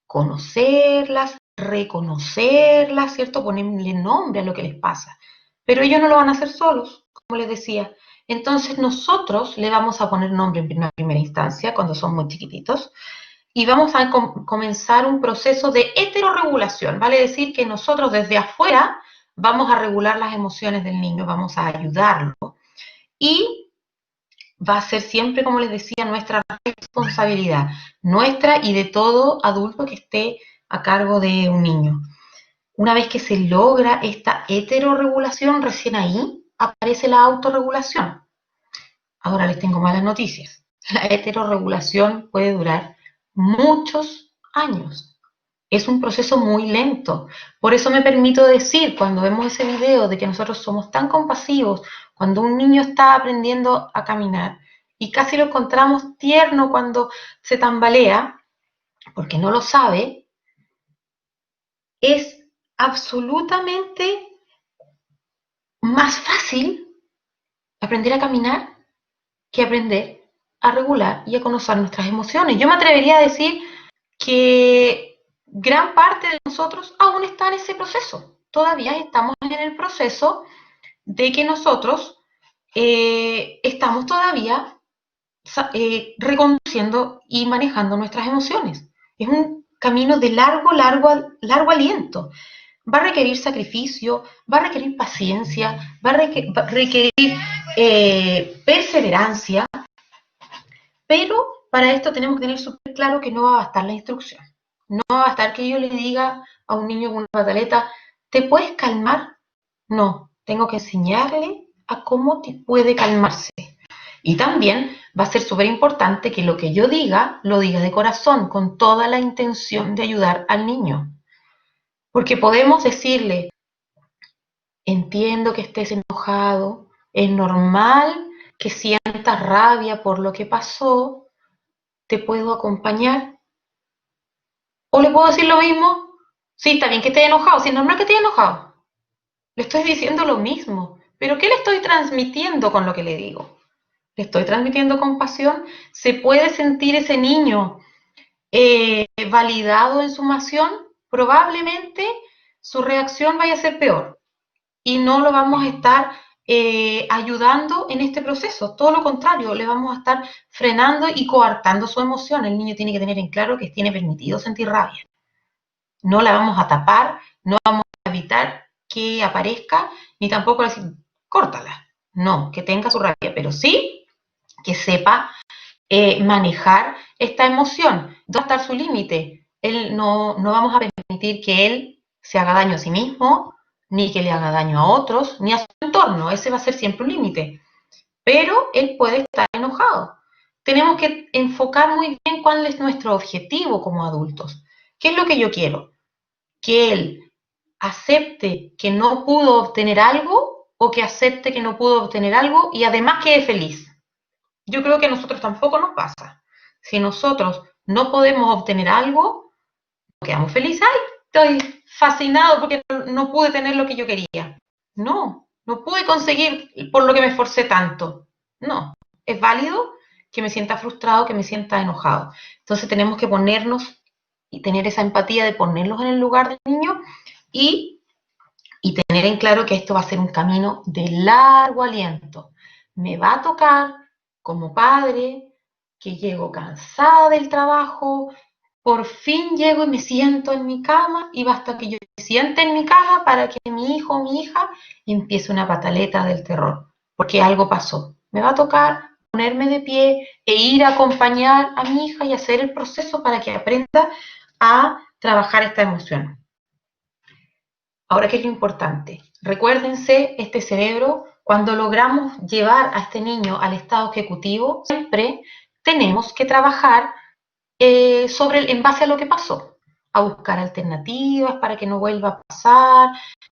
conocerlas, reconocerlas, ¿cierto? Ponerle nombre a lo que les pasa. Pero ellos no lo van a hacer solos, como les decía. Entonces nosotros le vamos a poner nombre en una primera instancia, cuando son muy chiquititos, y vamos a comenzar un proceso de heterorregulación. Vale decir que nosotros desde afuera vamos a regular las emociones del niño, vamos a ayudarlo y va a ser siempre, como les decía, nuestra responsabilidad, nuestra y de todo adulto que esté a cargo de un niño. Una vez que se logra esta heterorregulación, recién ahí aparece la autorregulación. Ahora les tengo malas noticias. La heterorregulación puede durar muchos años. Es un proceso muy lento. Por eso me permito decir, cuando vemos ese video de que nosotros somos tan compasivos, cuando un niño está aprendiendo a caminar y casi lo encontramos tierno cuando se tambalea, porque no lo sabe, es absolutamente más fácil aprender a caminar que aprender a regular y a conocer nuestras emociones. Yo me atrevería a decir que gran parte de nosotros aún está en ese proceso. Todavía estamos en el proceso de que nosotros estamos todavía reconociendo y manejando nuestras emociones. Es un camino de largo aliento. Va a requerir sacrificio, va a requerir paciencia, va a requerir perseverancia, pero para esto tenemos que tener súper claro que no va a bastar la instrucción. No va a bastar que yo le diga a un niño con una pataleta, ¿te puedes calmar? No, tengo que enseñarle a cómo puede calmarse. Y también va a ser súper importante que lo que yo diga, lo diga de corazón, con toda la intención de ayudar al niño. Porque podemos decirle, entiendo que estés enojado, es normal que sientas rabia por lo que pasó, te puedo acompañar. O le puedo decir lo mismo, sí, está bien que estés enojado, sí, es normal que estés enojado. Le estoy diciendo lo mismo, pero ¿qué le estoy transmitiendo con lo que le digo? Le estoy transmitiendo compasión. ¿Se puede sentir ese niño validado en su emoción? Probablemente su reacción vaya a ser peor y no lo vamos a estar ayudando en este proceso. Todo lo contrario, le vamos a estar frenando y coartando su emoción. El niño tiene que tener en claro que tiene permitido sentir rabia. No la vamos a tapar, no vamos a evitar que aparezca, ni tampoco decir, córtala. No, que tenga su rabia, pero sí que sepa manejar esta emoción. ¿Dónde va a estar su límite? No vamos a permitir que él se haga daño a sí mismo, ni que le haga daño a otros, ni a su entorno. Ese va a ser siempre un límite. Pero él puede estar enojado. Tenemos que enfocar muy bien cuál es nuestro objetivo como adultos. ¿Qué es lo que yo quiero? Que él acepte que no pudo obtener algo o que acepte que no pudo obtener algo y además quede feliz. Yo creo que a nosotros tampoco nos pasa. Si nosotros no podemos obtener algo, quedamos felices. ¡Ay! Estoy fascinado porque no pude tener lo que yo quería. No, no pude conseguir por lo que me esforcé tanto. No, es válido que me sienta frustrado, que me sienta enojado. Entonces tenemos que ponernos y tener esa empatía de ponerlos en el lugar del niño y, y tener en claro que esto va a ser un camino de largo aliento. Me va a tocar como padre, que llego cansada del trabajo, por fin llego y me siento en mi cama y basta que yo me siente en mi cama para que mi hijo o mi hija empiece una pataleta del terror, porque algo pasó. Me va a tocar ponerme de pie e ir a acompañar a mi hija y hacer el proceso para que aprenda a trabajar esta emoción. Ahora, ¿qué es lo importante? Recuérdense, este cerebro, cuando logramos llevar a este niño al estado ejecutivo, siempre tenemos que trabajar en base a lo que pasó, a buscar alternativas para que no vuelva a pasar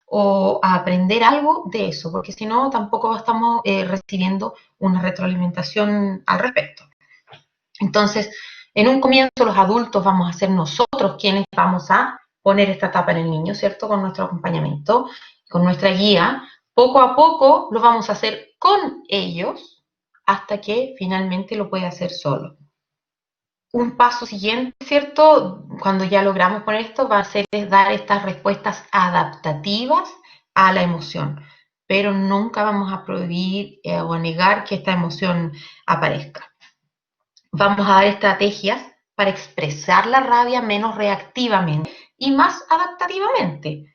o a aprender algo de eso, porque si no, tampoco estamos recibiendo una retroalimentación al respecto. Entonces, en un comienzo los adultos vamos a ser nosotros quienes vamos a poner esta etapa en el niño, ¿cierto? Con nuestro acompañamiento, con nuestra guía. Poco a poco lo vamos a hacer con ellos hasta que finalmente lo puede hacer solo. Un paso siguiente, ¿cierto? Cuando ya logramos poner esto, va a ser dar estas respuestas adaptativas a la emoción. Pero nunca vamos a prohibir o a negar que esta emoción aparezca. Vamos a dar estrategias para expresar la rabia menos reactivamente y más adaptativamente.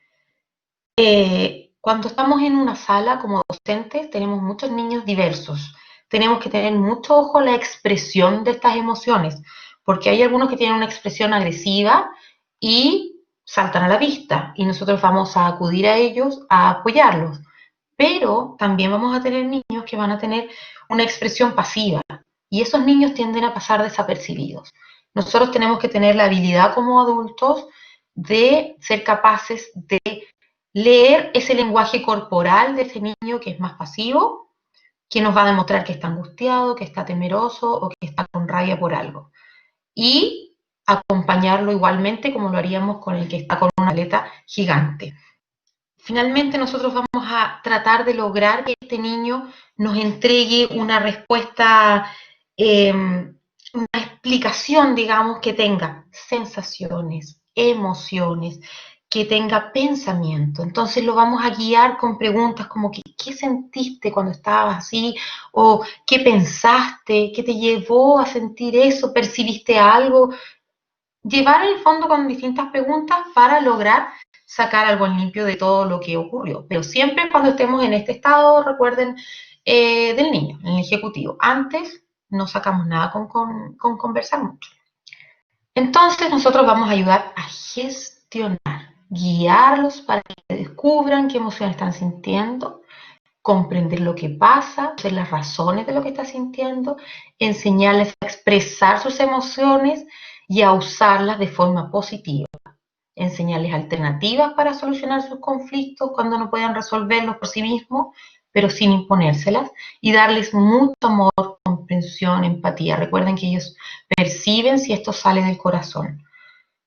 Cuando estamos en una sala como docentes, tenemos muchos niños diversos. Tenemos que tener mucho ojo a la expresión de estas emociones, porque hay algunos que tienen una expresión agresiva y saltan a la vista, y nosotros vamos a acudir a ellos a apoyarlos. Pero también vamos a tener niños que van a tener una expresión pasiva, y esos niños tienden a pasar desapercibidos. Nosotros tenemos que tener la habilidad como adultos de ser capaces de leer ese lenguaje corporal de ese niño que es más pasivo, que nos va a demostrar que está angustiado, que está temeroso o que está con rabia por algo. Y acompañarlo igualmente como lo haríamos con el que está con una aleta gigante. Finalmente nosotros vamos a tratar de lograr que este niño nos entregue una respuesta, una explicación, digamos, que tenga sensaciones, emociones, que tenga pensamiento. Entonces lo vamos a guiar con preguntas como que, ¿qué sentiste cuando estabas así? ¿O qué pensaste? ¿Qué te llevó a sentir eso? ¿Percibiste algo? Llevar el fondo con distintas preguntas para lograr sacar algo en limpio de todo lo que ocurrió. Pero siempre cuando estemos en este estado, recuerden, del niño, en el ejecutivo. Antes no sacamos nada con conversar mucho. Entonces nosotros vamos a ayudar a gestionar, guiarlos para que descubran qué emociones están sintiendo, comprender lo que pasa, hacer las razones de lo que está sintiendo, enseñarles a expresar sus emociones y a usarlas de forma positiva, enseñarles alternativas para solucionar sus conflictos cuando no puedan resolverlos por sí mismos, pero sin imponérselas, y darles mucho amor, comprensión, empatía. Recuerden que ellos perciben si esto sale del corazón.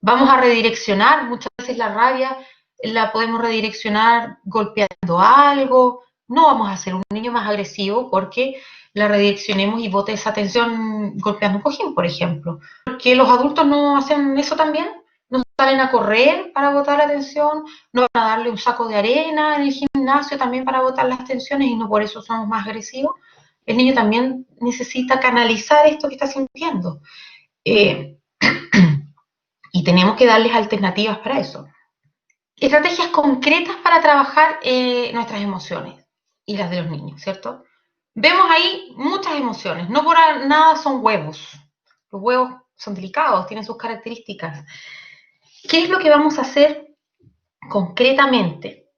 Vamos a redireccionar, muchas veces la rabia la podemos redireccionar golpeando algo, no vamos a hacer un niño más agresivo porque la redireccionemos y bote esa tensión golpeando un cojín, por ejemplo. Porque los adultos no hacen eso también, no salen a correr para botar la tensión, no van a darle un saco de arena en el gimnasio también para botar las tensiones y no por eso somos más agresivos. El niño también necesita canalizar esto que está sintiendo. Y tenemos que darles alternativas para eso. Estrategias concretas para trabajar nuestras emociones y las de los niños, ¿cierto? Vemos ahí muchas emociones, no por nada son huevos. Los huevos son delicados, tienen sus características. ¿Qué es lo que vamos a hacer concretamente?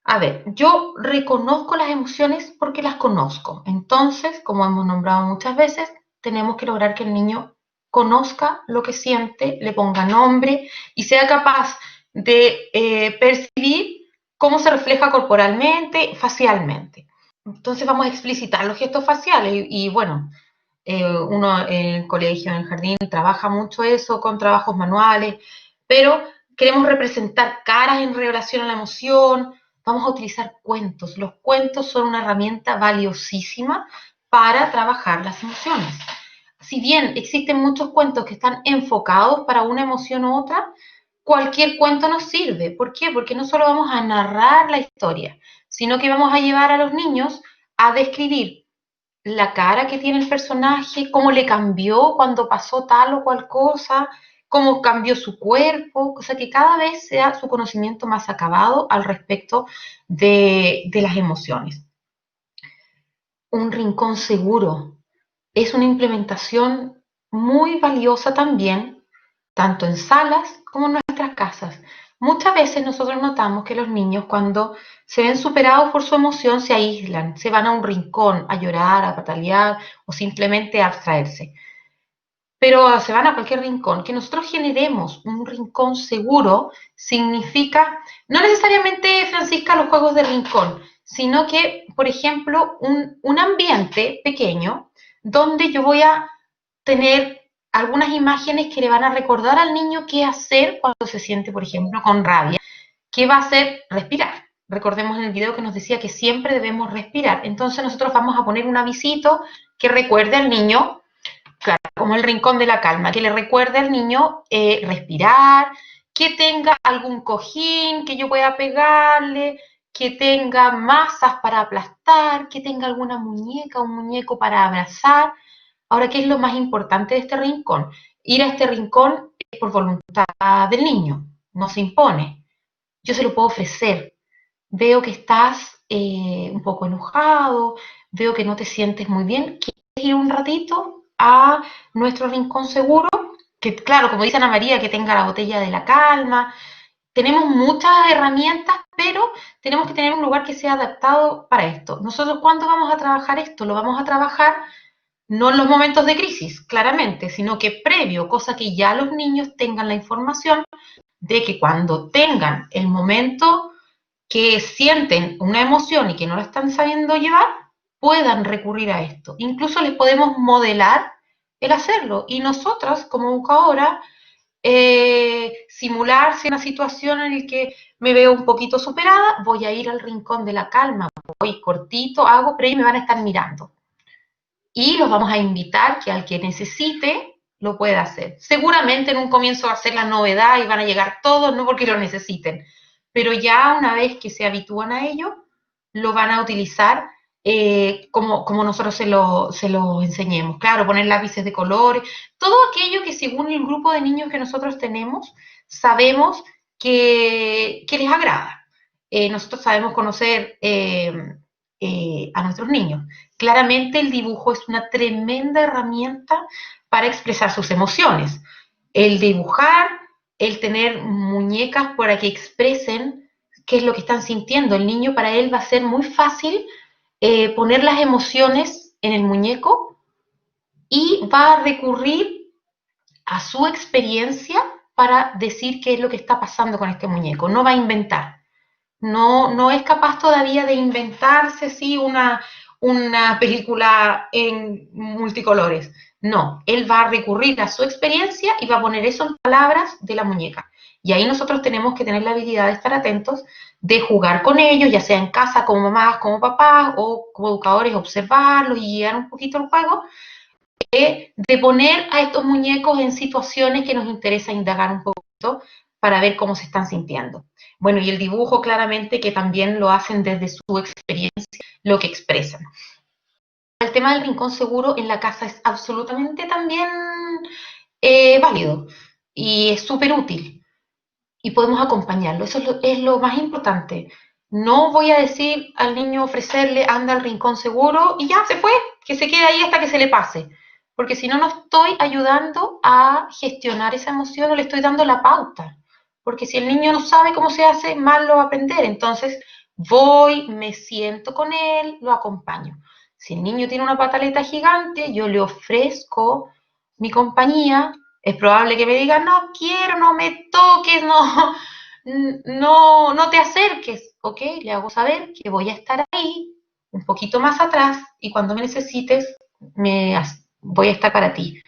A ver, yo reconozco las emociones porque las conozco. Entonces, como hemos nombrado muchas veces, tenemos que lograr que el niño conozca lo que siente, le ponga nombre y sea capaz de percibir cómo se refleja corporalmente, facialmente. Entonces vamos a explicitar los gestos faciales y bueno, uno en el colegio, en el jardín, trabaja mucho eso con trabajos manuales, pero queremos representar caras en relación a la emoción, vamos a utilizar cuentos. Los cuentos son una herramienta valiosísima para trabajar las emociones. Si bien existen muchos cuentos que están enfocados para una emoción u otra, cualquier cuento nos sirve. ¿Por qué? Porque no solo vamos a narrar la historia, sino que vamos a llevar a los niños a describir la cara que tiene el personaje, cómo le cambió cuando pasó tal o cual cosa, cómo cambió su cuerpo, o sea que cada vez sea su conocimiento más acabado al respecto de las emociones. Un rincón seguro es una implementación muy valiosa también, tanto en salas como en nuestras casas. Muchas veces nosotros notamos que los niños cuando se ven superados por su emoción se aíslan, se van a un rincón a llorar, a patalear o simplemente a abstraerse. Pero se van a cualquier rincón. Que nosotros generemos un rincón seguro significa, no necesariamente, Francisca, los juegos de rincón, sino que, por ejemplo, un ambiente pequeño donde yo voy a tener algunas imágenes que le van a recordar al niño qué hacer cuando se siente, por ejemplo, con rabia. ¿Qué va a hacer? Respirar. Recordemos en el video que nos decía que siempre debemos respirar. Entonces nosotros vamos a poner un avisito que recuerde al niño, claro, como el rincón de la calma, que le recuerde al niño respirar, que tenga algún cojín que yo pueda pegarle, que tenga masas para aplastar, que tenga alguna muñeca, un muñeco para abrazar. Ahora, ¿qué es lo más importante de este rincón? Ir a este rincón por voluntad del niño, no se impone. Yo se lo puedo ofrecer. veo que estás un poco enojado, veo que no te sientes muy bien, ¿quieres ir un ratito a nuestro rincón seguro? Que claro, como dice Ana María, que tenga la botella de la calma. Tenemos muchas herramientas, pero tenemos que tener un lugar que sea adaptado para esto. Nosotros, ¿cuándo vamos a trabajar esto? Lo vamos a trabajar no en los momentos de crisis, claramente, sino que previo, cosa que ya los niños tengan la información de que cuando tengan el momento que sienten una emoción y que no la están sabiendo llevar, puedan recurrir a esto. Incluso les podemos modelar el hacerlo. Y nosotras, como educadoras, simularse una situación en la que me veo un poquito superada, voy a ir al rincón de la calma, voy cortito, hago, pero ellos me van a estar mirando. Y los vamos a invitar que al que necesite lo pueda hacer. Seguramente en un comienzo va a ser la novedad y van a llegar todos, no porque lo necesiten, pero ya una vez que se habitúan a ello, lo van a utilizar como nosotros se lo enseñemos. Claro, poner lápices de colores, todo aquello que según el grupo de niños que nosotros tenemos, sabemos que les agrada. Nosotros sabemos conocer a nuestros niños. Claramente el dibujo es una tremenda herramienta para expresar sus emociones. El dibujar, el tener muñecas para que expresen qué es lo que están sintiendo. El niño, para él va a ser muy fácil poner las emociones en el muñeco y va a recurrir a su experiencia para decir qué es lo que está pasando con este muñeco. No va a inventar. No es capaz todavía de inventarse sí, una película en multicolores. No, él va a recurrir a su experiencia y va a poner eso en palabras de la muñeca. Y ahí nosotros tenemos que tener la habilidad de estar atentos, de jugar con ellos, ya sea en casa como mamás, como papás, o como educadores, observarlos y guiar un poquito el juego, de poner a estos muñecos en situaciones que nos interesa indagar un poquito para ver cómo se están sintiendo. Bueno, y el dibujo claramente que también lo hacen desde su experiencia, lo que expresan. El tema del rincón seguro en la casa es absolutamente también válido y es súper útil y podemos acompañarlo. Eso es lo más importante. No voy a decir al niño ofrecerle anda al rincón seguro y ya se fue, que se quede ahí hasta que se le pase. Porque si no, no estoy ayudando a gestionar esa emoción o le estoy dando la pauta. Porque si el niño no sabe cómo se hace, mal lo va a aprender. Entonces voy, me siento con él, lo acompaño. Si el niño tiene una pataleta gigante, yo le ofrezco mi compañía. Es probable que me diga, no quiero, no me toques, no te acerques, ¿ok? Le hago saber que voy a estar ahí, un poquito más atrás, y cuando me necesites, voy a estar para ti.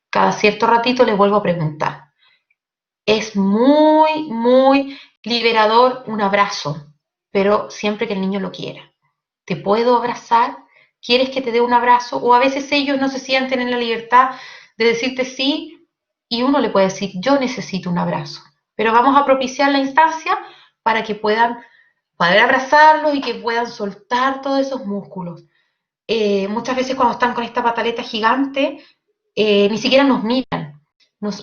Cada cierto ratito le vuelvo a preguntar. Es muy liberador un abrazo, pero siempre que el niño lo quiera. ¿Te puedo abrazar? ¿Quieres que te dé un abrazo? O a veces ellos no se sienten en la libertad de decirte sí y uno le puede decir, yo necesito un abrazo. Pero vamos a propiciar la instancia para que puedan poder abrazarlos y que puedan soltar todos esos músculos. Muchas veces cuando están con esta pataleta gigante, ni siquiera nos miran.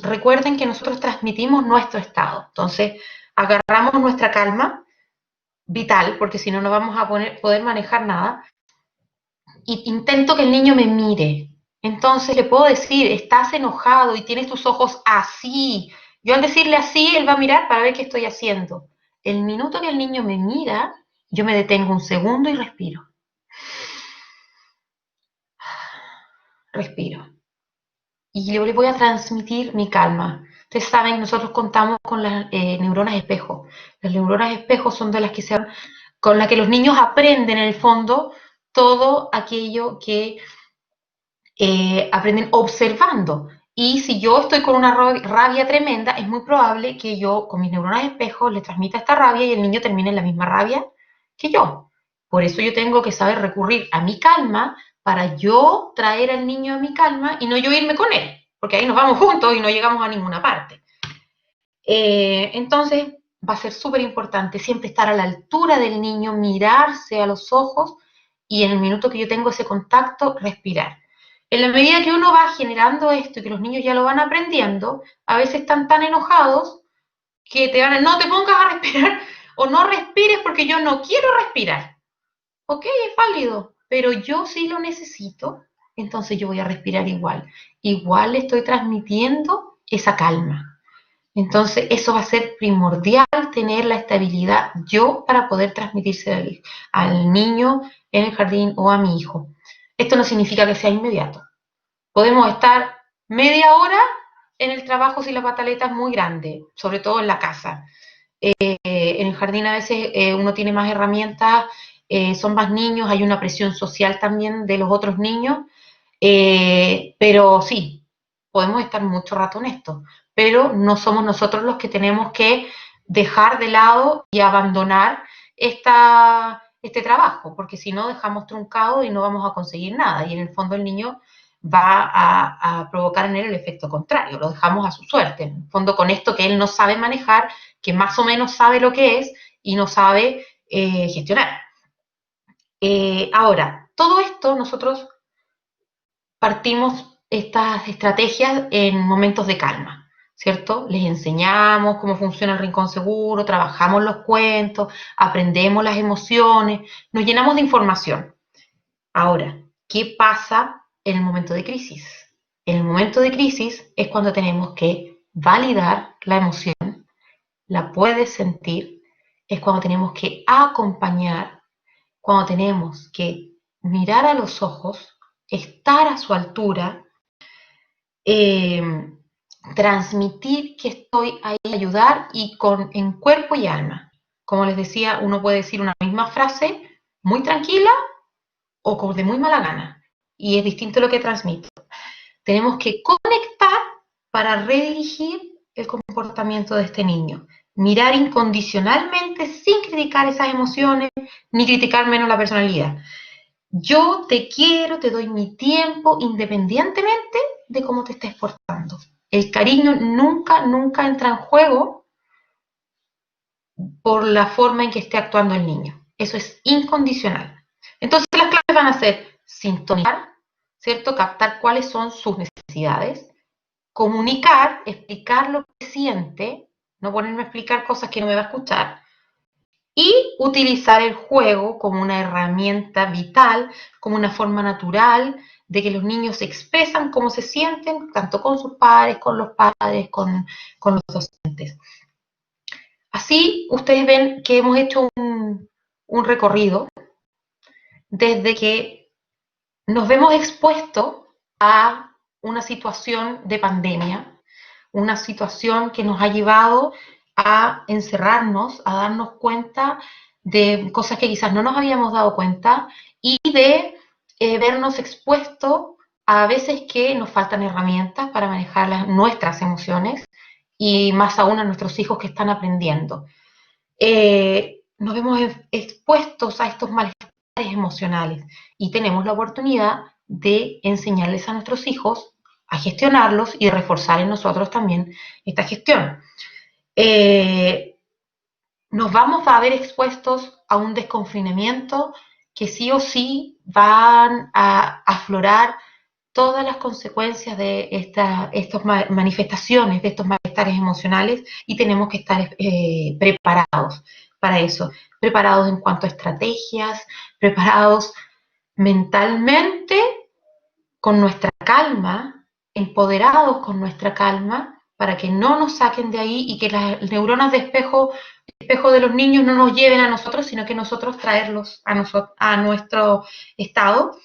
Recuerden que nosotros transmitimos nuestro estado. Entonces, agarramos nuestra calma vital, porque si no, no vamos a poder manejar nada. Y intento que el niño me mire. Entonces le puedo decir, estás enojado y tienes tus ojos así. Yo al decirle así, él va a mirar para ver qué estoy haciendo. El minuto que el niño me mira, yo me detengo un segundo y respiro. Respiro. Y le voy a transmitir mi calma. Ustedes saben, nosotros contamos con las neuronas espejo. Las neuronas espejo son de las que con las que los niños aprenden en el fondo todo aquello que aprenden observando. Y si yo estoy con una rabia tremenda, es muy probable que yo con mis neuronas espejo le transmita esta rabia y el niño termine en la misma rabia que yo. Por eso yo tengo que saber recurrir a mi calma para yo traer al niño a mi calma y no yo irme con él, porque ahí nos vamos juntos y no llegamos a ninguna parte. Entonces va a ser súper importante siempre estar a la altura del niño, mirarse a los ojos y en el minuto que yo tengo ese contacto, respirar. En la medida que uno va generando esto y que los niños ya lo van aprendiendo, a veces están tan enojados que te van a, no te pongas a respirar o no respires porque yo no quiero respirar. Ok, es válido, pero yo sí lo necesito, entonces yo voy a respirar igual. Igual le estoy transmitiendo esa calma. Entonces, eso va a ser primordial, tener la estabilidad yo para poder transmitirse al niño en el jardín o a mi hijo. Esto no significa que sea inmediato. Podemos estar media hora en el trabajo si la pataleta es muy grande, sobre todo en la casa. En el jardín a veces uno tiene más herramientas, son más niños, hay una presión social también de los otros niños, pero sí, podemos estar mucho rato en esto, pero no somos nosotros los que tenemos que dejar de lado y abandonar este trabajo, porque si no dejamos truncado y no vamos a conseguir nada, y en el fondo el niño va a provocar en él el efecto contrario, lo dejamos a su suerte, en el fondo con esto que él no sabe manejar, que más o menos sabe lo que es y no sabe gestionar. Ahora, todo esto nosotros partimos estas estrategias en momentos de calma, ¿cierto? Les enseñamos cómo funciona el rincón seguro, trabajamos los cuentos, aprendemos las emociones, nos llenamos de información. Ahora, ¿qué pasa en el momento de crisis? En el momento de crisis es cuando tenemos que validar la emoción, la puedes sentir, es cuando tenemos que acompañar, cuando tenemos que mirar a los ojos, estar a su altura, eh, transmitir que estoy ahí a ayudar y en cuerpo y alma. Como les decía, uno puede decir una misma frase muy tranquila o de muy mala gana. Y es distinto lo que transmito. Tenemos que conectar para redirigir el comportamiento de este niño. Mirar incondicionalmente sin criticar esas emociones ni criticar menos la personalidad. Yo te quiero, te doy mi tiempo independientemente de cómo te estés portando. El cariño nunca, nunca entra en juego por la forma en que esté actuando el niño. Eso es incondicional. Entonces las claves van a ser sintonizar, ¿cierto? Captar cuáles son sus necesidades, comunicar, explicar lo que siente, no ponerme a explicar cosas que no me va a escuchar, y utilizar el juego como una herramienta vital, como una forma natural de que los niños se expresan cómo se sienten, tanto con sus padres, con los docentes. Así ustedes ven que hemos hecho un recorrido desde que nos vemos expuestos a una situación de pandemia, una situación que nos ha llevado a encerrarnos, a darnos cuenta de cosas que quizás no nos habíamos dado cuenta y de vernos expuestos a veces que nos faltan herramientas para manejar nuestras emociones y más aún a nuestros hijos que están aprendiendo. Nos vemos expuestos a estos malestares emocionales y tenemos la oportunidad de enseñarles a nuestros hijos a gestionarlos y reforzar en nosotros también esta gestión. Nos vamos a ver expuestos a un desconfinamiento que sí o sí van a aflorar todas las consecuencias de estas manifestaciones, de estos malestares emocionales y tenemos que estar preparados para eso, preparados en cuanto a estrategias, preparados mentalmente con nuestra calma, empoderados con nuestra calma, para que no nos saquen de ahí y que las neuronas de espejo de los niños no nos lleven a nosotros, sino que nosotros traerlos a nuestro estado.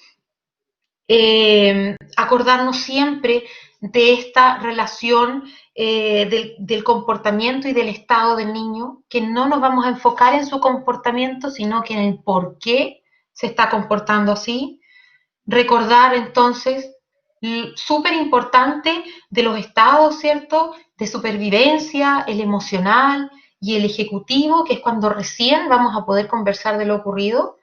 Acordarnos siempre de esta relación del comportamiento y del estado del niño, que no nos vamos a enfocar en su comportamiento, sino que en el por qué se está comportando así. Recordar entonces, súper importante, de los estados, ¿cierto? De supervivencia, el emocional y el ejecutivo, que es cuando recién vamos a poder conversar de lo ocurrido,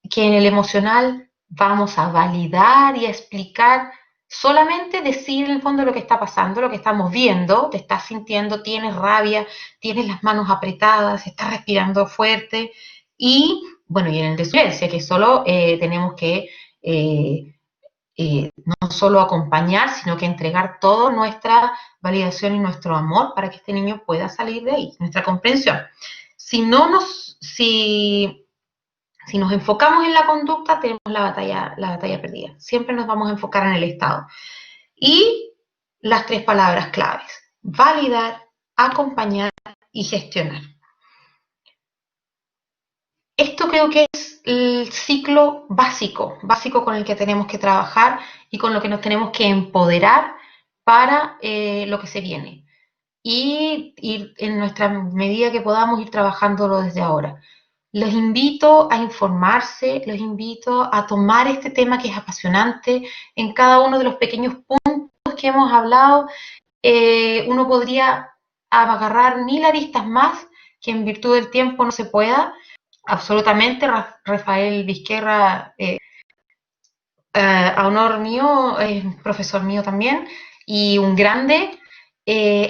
que en el emocional vamos a validar y a explicar, solamente decir en el fondo lo que está pasando, lo que estamos viendo, te estás sintiendo, tienes rabia, tienes las manos apretadas, estás respirando fuerte, y bueno, y en el de silencio, que solo tenemos que no solo acompañar, sino que entregar toda nuestra validación y nuestro amor para que este niño pueda salir de ahí, nuestra comprensión. Si nos enfocamos en la conducta, tenemos la batalla perdida. Siempre nos vamos a enfocar en el estado. Y las 3 palabras claves: validar, acompañar y gestionar. Esto creo que es el ciclo básico con el que tenemos que trabajar y con lo que nos tenemos que empoderar para lo que se viene. Y en nuestra medida que podamos ir trabajándolo desde ahora. Les invito a informarse, los invito a tomar este tema que es apasionante en cada uno de los pequeños puntos que hemos hablado. Uno podría agarrar 1000 aristas más que en virtud del tiempo no se pueda. Absolutamente, Rafael Vizquerra, a honor mío, es profesor mío también y un grande.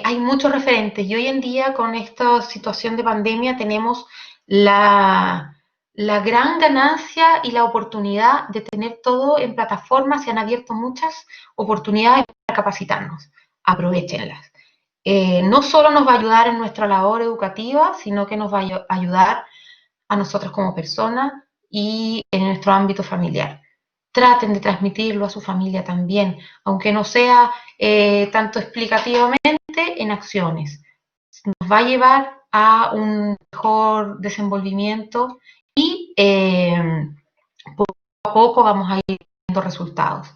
Hay muchos referentes y hoy en día con esta situación de pandemia tenemos la gran ganancia y la oportunidad de tener todo en plataformas. Se han abierto muchas oportunidades para capacitarnos. Aprovéchenlas. No solo nos va a ayudar en nuestra labor educativa, sino que nos va a ayudar a nosotros como personas y en nuestro ámbito familiar. Traten de transmitirlo a su familia también, aunque no sea tanto explicativamente, en acciones. Nos va a llevar a un mejor desenvolvimiento y poco a poco vamos a ir viendo resultados.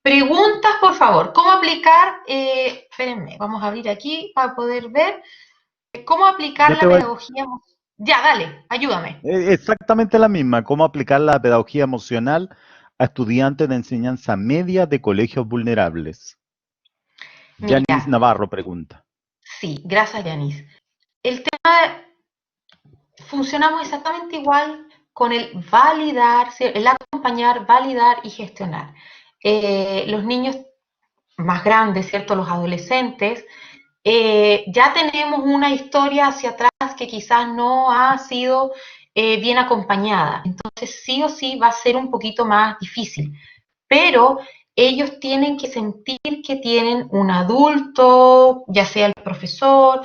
Preguntas, por favor. ¿Cómo aplicar? Espérenme, vamos a abrir aquí para poder ver cómo aplicar Yo te la voy pedagogía. Ya, dale, ayúdame. exactamente la misma, cómo aplicar la pedagogía emocional a estudiantes de enseñanza media de colegios vulnerables. Yanis Mira, Navarro pregunta. sí, gracias, Yanis. El tema, funcionamos exactamente igual con el validar, el acompañar, validar y gestionar. Los niños más grandes, ¿cierto? Los adolescentes, ya tenemos una historia hacia atrás que quizás no ha sido bien acompañada. Entonces, sí o sí va a ser un poquito más difícil. Pero ellos tienen que sentir que tienen un adulto, ya sea el profesor,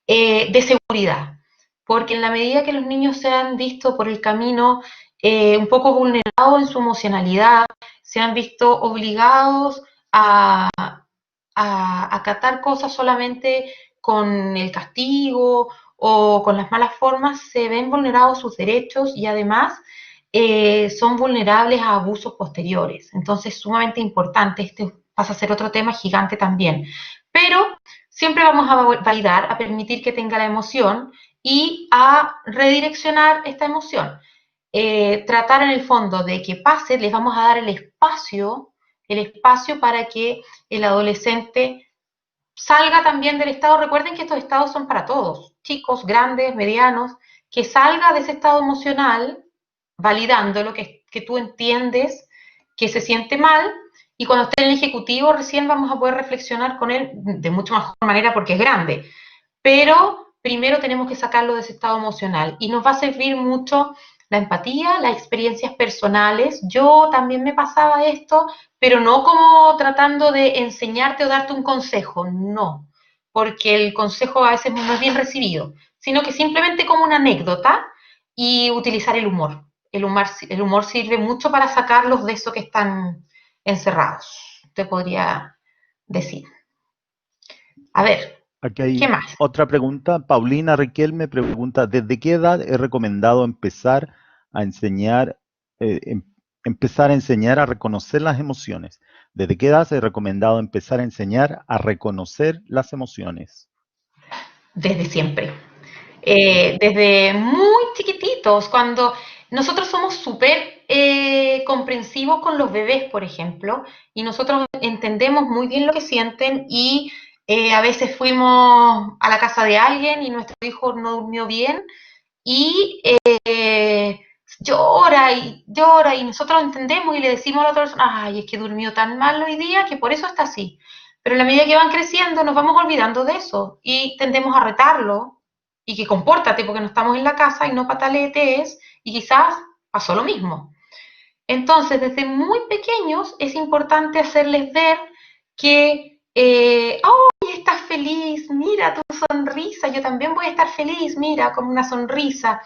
de seguridad. Porque en la medida que los niños se han visto por el camino un poco vulnerados en su emocionalidad, se han visto obligados a, acatar cosas solamente con el castigo o con las malas formas, se ven vulnerados sus derechos y además son vulnerables a abusos posteriores. Entonces, sumamente importante, este pasa a ser otro tema gigante también. Pero siempre vamos a validar, a permitir que tenga la emoción y a redireccionar esta emoción. Tratar en el fondo de que pase, les vamos a dar el espacio para que el adolescente salga también del estado. Recuerden que estos estados son para todos, chicos, grandes, medianos, que salga de ese estado emocional validando lo que tú entiendes que se siente mal, y cuando esté en el ejecutivo recién vamos a poder reflexionar con él de mucho mejor manera porque es grande. Pero primero tenemos que sacarlo de ese estado emocional y nos va a servir mucho la empatía, las experiencias personales. Yo también me pasaba esto, pero no como tratando de enseñarte o darte un consejo, no, porque el consejo a veces no es bien recibido, sino que simplemente como una anécdota y utilizar el humor. El humor sirve mucho para sacarlos de eso que están encerrados, te podría decir. A ver, Aquí ¿qué hay más? otra pregunta. Paulina Riquelme pregunta, ¿desde qué edad es recomendado empezar a enseñar, empezar a enseñar a reconocer las emociones? ¿Desde qué edad es recomendado empezar a enseñar a reconocer las emociones? Desde siempre. Desde muy chiquititos, cuando nosotros somos súper comprensivos con los bebés, por ejemplo, y nosotros entendemos muy bien lo que sienten y a veces fuimos a la casa de alguien y nuestro hijo no durmió bien y llora y nosotros entendemos y le decimos a la otra persona, ay, es que durmió tan mal hoy día que por eso está así. Pero a la medida que van creciendo nos vamos olvidando de eso y tendemos a retarlo y que compórtate porque no estamos en la casa y no pataletes y quizás pasó lo mismo. Entonces, desde muy pequeños es importante hacerles ver que, oh, estás feliz, mira tu sonrisa, yo también voy a estar feliz, mira, con una sonrisa.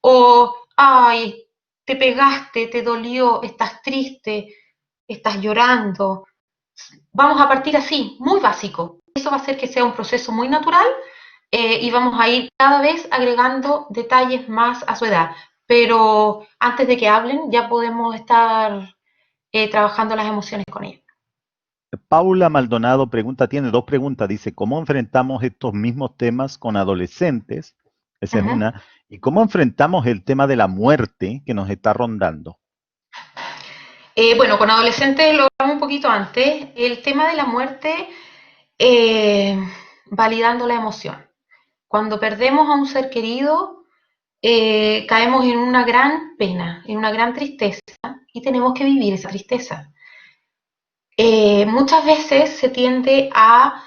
O, ay, te pegaste, te dolió, estás triste, estás llorando. Vamos a partir así, muy básico. Eso va a hacer que sea un proceso muy natural y vamos a ir cada vez agregando detalles más a su edad. Pero antes de que hablen, ya podemos estar trabajando las emociones con ellos. Paula Maldonado pregunta, tiene dos preguntas, dice, ¿cómo enfrentamos estos mismos temas con adolescentes? Esa es Ujú. una. ¿Y cómo enfrentamos el tema de la muerte que nos está rondando? Bueno, con adolescentes lo hablamos un poquito antes. El tema de la muerte, eh, validando la emoción. Cuando perdemos a un ser querido, caemos en una gran pena, en una gran tristeza y tenemos que vivir esa tristeza. Muchas veces se tiende a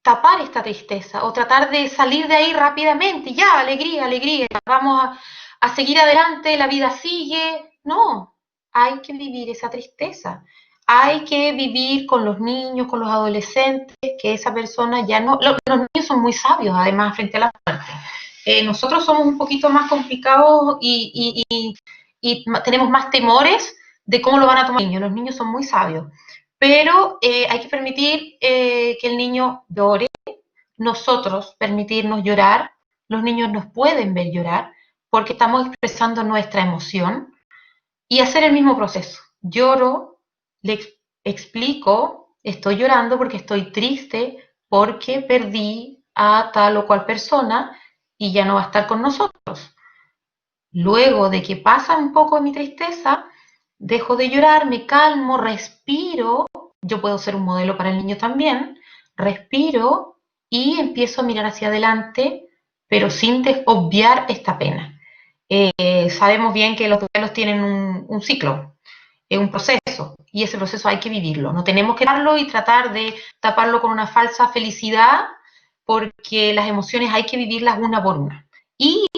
tapar esta tristeza o tratar de salir de ahí rápidamente. Ya, alegría, alegría, vamos a seguir adelante, la vida sigue. No, hay que vivir esa tristeza. Hay que vivir con los niños, con los adolescentes, que esa persona ya no... Los niños son muy sabios, además, frente a la muerte. Nosotros somos un poquito más complicados y tenemos más temores de cómo lo van a tomar los niños. Los niños son muy sabios, pero hay que permitir que el niño llore, nosotros permitirnos llorar, los niños nos pueden ver llorar porque estamos expresando nuestra emoción y hacer el mismo proceso. Lloro, le explico, estoy llorando porque estoy triste, porque perdí a tal o cual persona y ya no va a estar con nosotros. Luego de que pasa un poco de mi tristeza, dejo de llorar, me calmo, respiro, yo puedo ser un modelo para el niño también, respiro y empiezo a mirar hacia adelante, pero sin obviar esta pena. Sabemos bien que los duelos tienen un ciclo, un proceso, y ese proceso hay que vivirlo. No tenemos que darlo y tratar de taparlo con una falsa felicidad, porque las emociones hay que vivirlas una por una. Y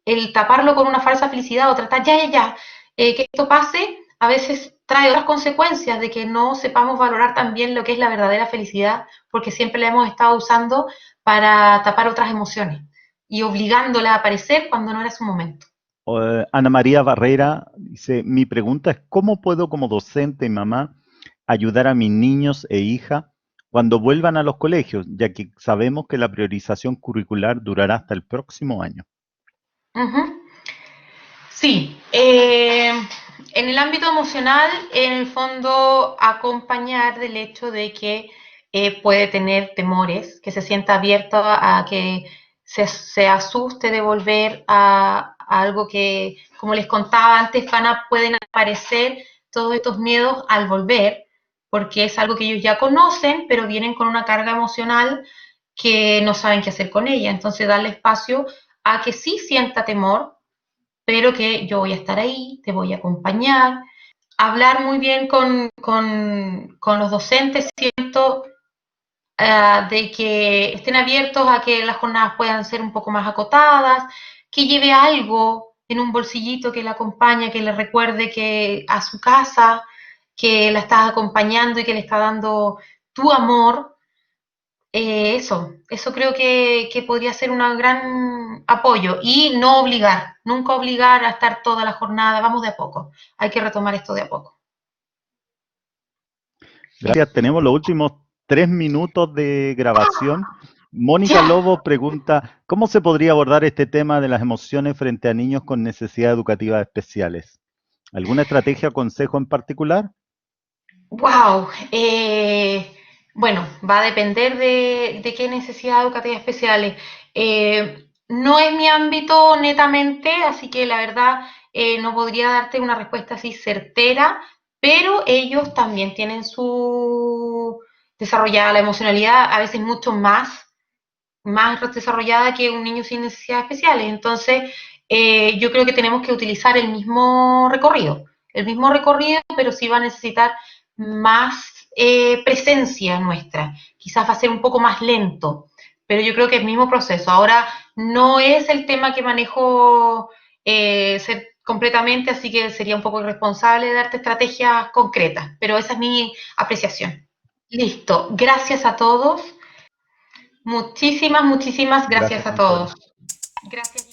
el taparlo con una falsa felicidad o tratar que esto pase, a veces trae otras consecuencias de que no sepamos valorar también lo que es la verdadera felicidad, porque siempre la hemos estado usando para tapar otras emociones y obligándola a aparecer cuando no era su momento. Ana María Barrera dice, mi pregunta es, ¿cómo puedo como docente y mamá ayudar a mis niños e hijas cuando vuelvan a los colegios, ya que sabemos que la priorización curricular durará hasta el próximo año? Uh -huh. Sí, en el ámbito emocional, en el fondo, acompañar del hecho de que puede tener temores, que se sienta abierto a que se asuste de volver a algo que, como les contaba antes, pueden aparecer todos estos miedos al volver, porque es algo que ellos ya conocen, pero vienen con una carga emocional que no saben qué hacer con ella. Entonces, darle espacio a que sí sienta temor, pero que yo voy a estar ahí, te voy a acompañar, hablar muy bien con los docentes, siento, de que estén abiertos a que las jornadas puedan ser un poco más acotadas, que lleve algo en un bolsillito que la acompañe, que le recuerde que a su casa, que la estás acompañando y que le está dando tu amor. Eso creo que podría ser un gran apoyo y no obligar, nunca obligar a estar toda la jornada, vamos de a poco, hay que retomar esto de a poco. Gracias, tenemos los últimos 3 minutos de grabación. Mónica ¡Ya! Lobo pregunta, ¿cómo se podría abordar este tema de las emociones frente a niños con necesidades educativas especiales? ¿Alguna estrategia o consejo en particular? ¡Wow! Bueno, va a depender de qué necesidades educativas especiales. No es mi ámbito netamente, así que la verdad no podría darte una respuesta así certera, pero ellos también tienen su desarrollada la emocionalidad, a veces mucho más desarrollada que un niño sin necesidades especiales. Entonces, yo creo que tenemos que utilizar el mismo recorrido, pero sí va a necesitar más presencia nuestra. Quizás va a ser un poco más lento, pero yo creo que es el mismo proceso. Ahora, no es el tema que manejo completamente, así que sería un poco irresponsable de darte estrategias concretas, pero esa es mi apreciación. Listo. Gracias a todos. Muchísimas, muchísimas gracias Gracias, a Consuelo. todos. Gracias.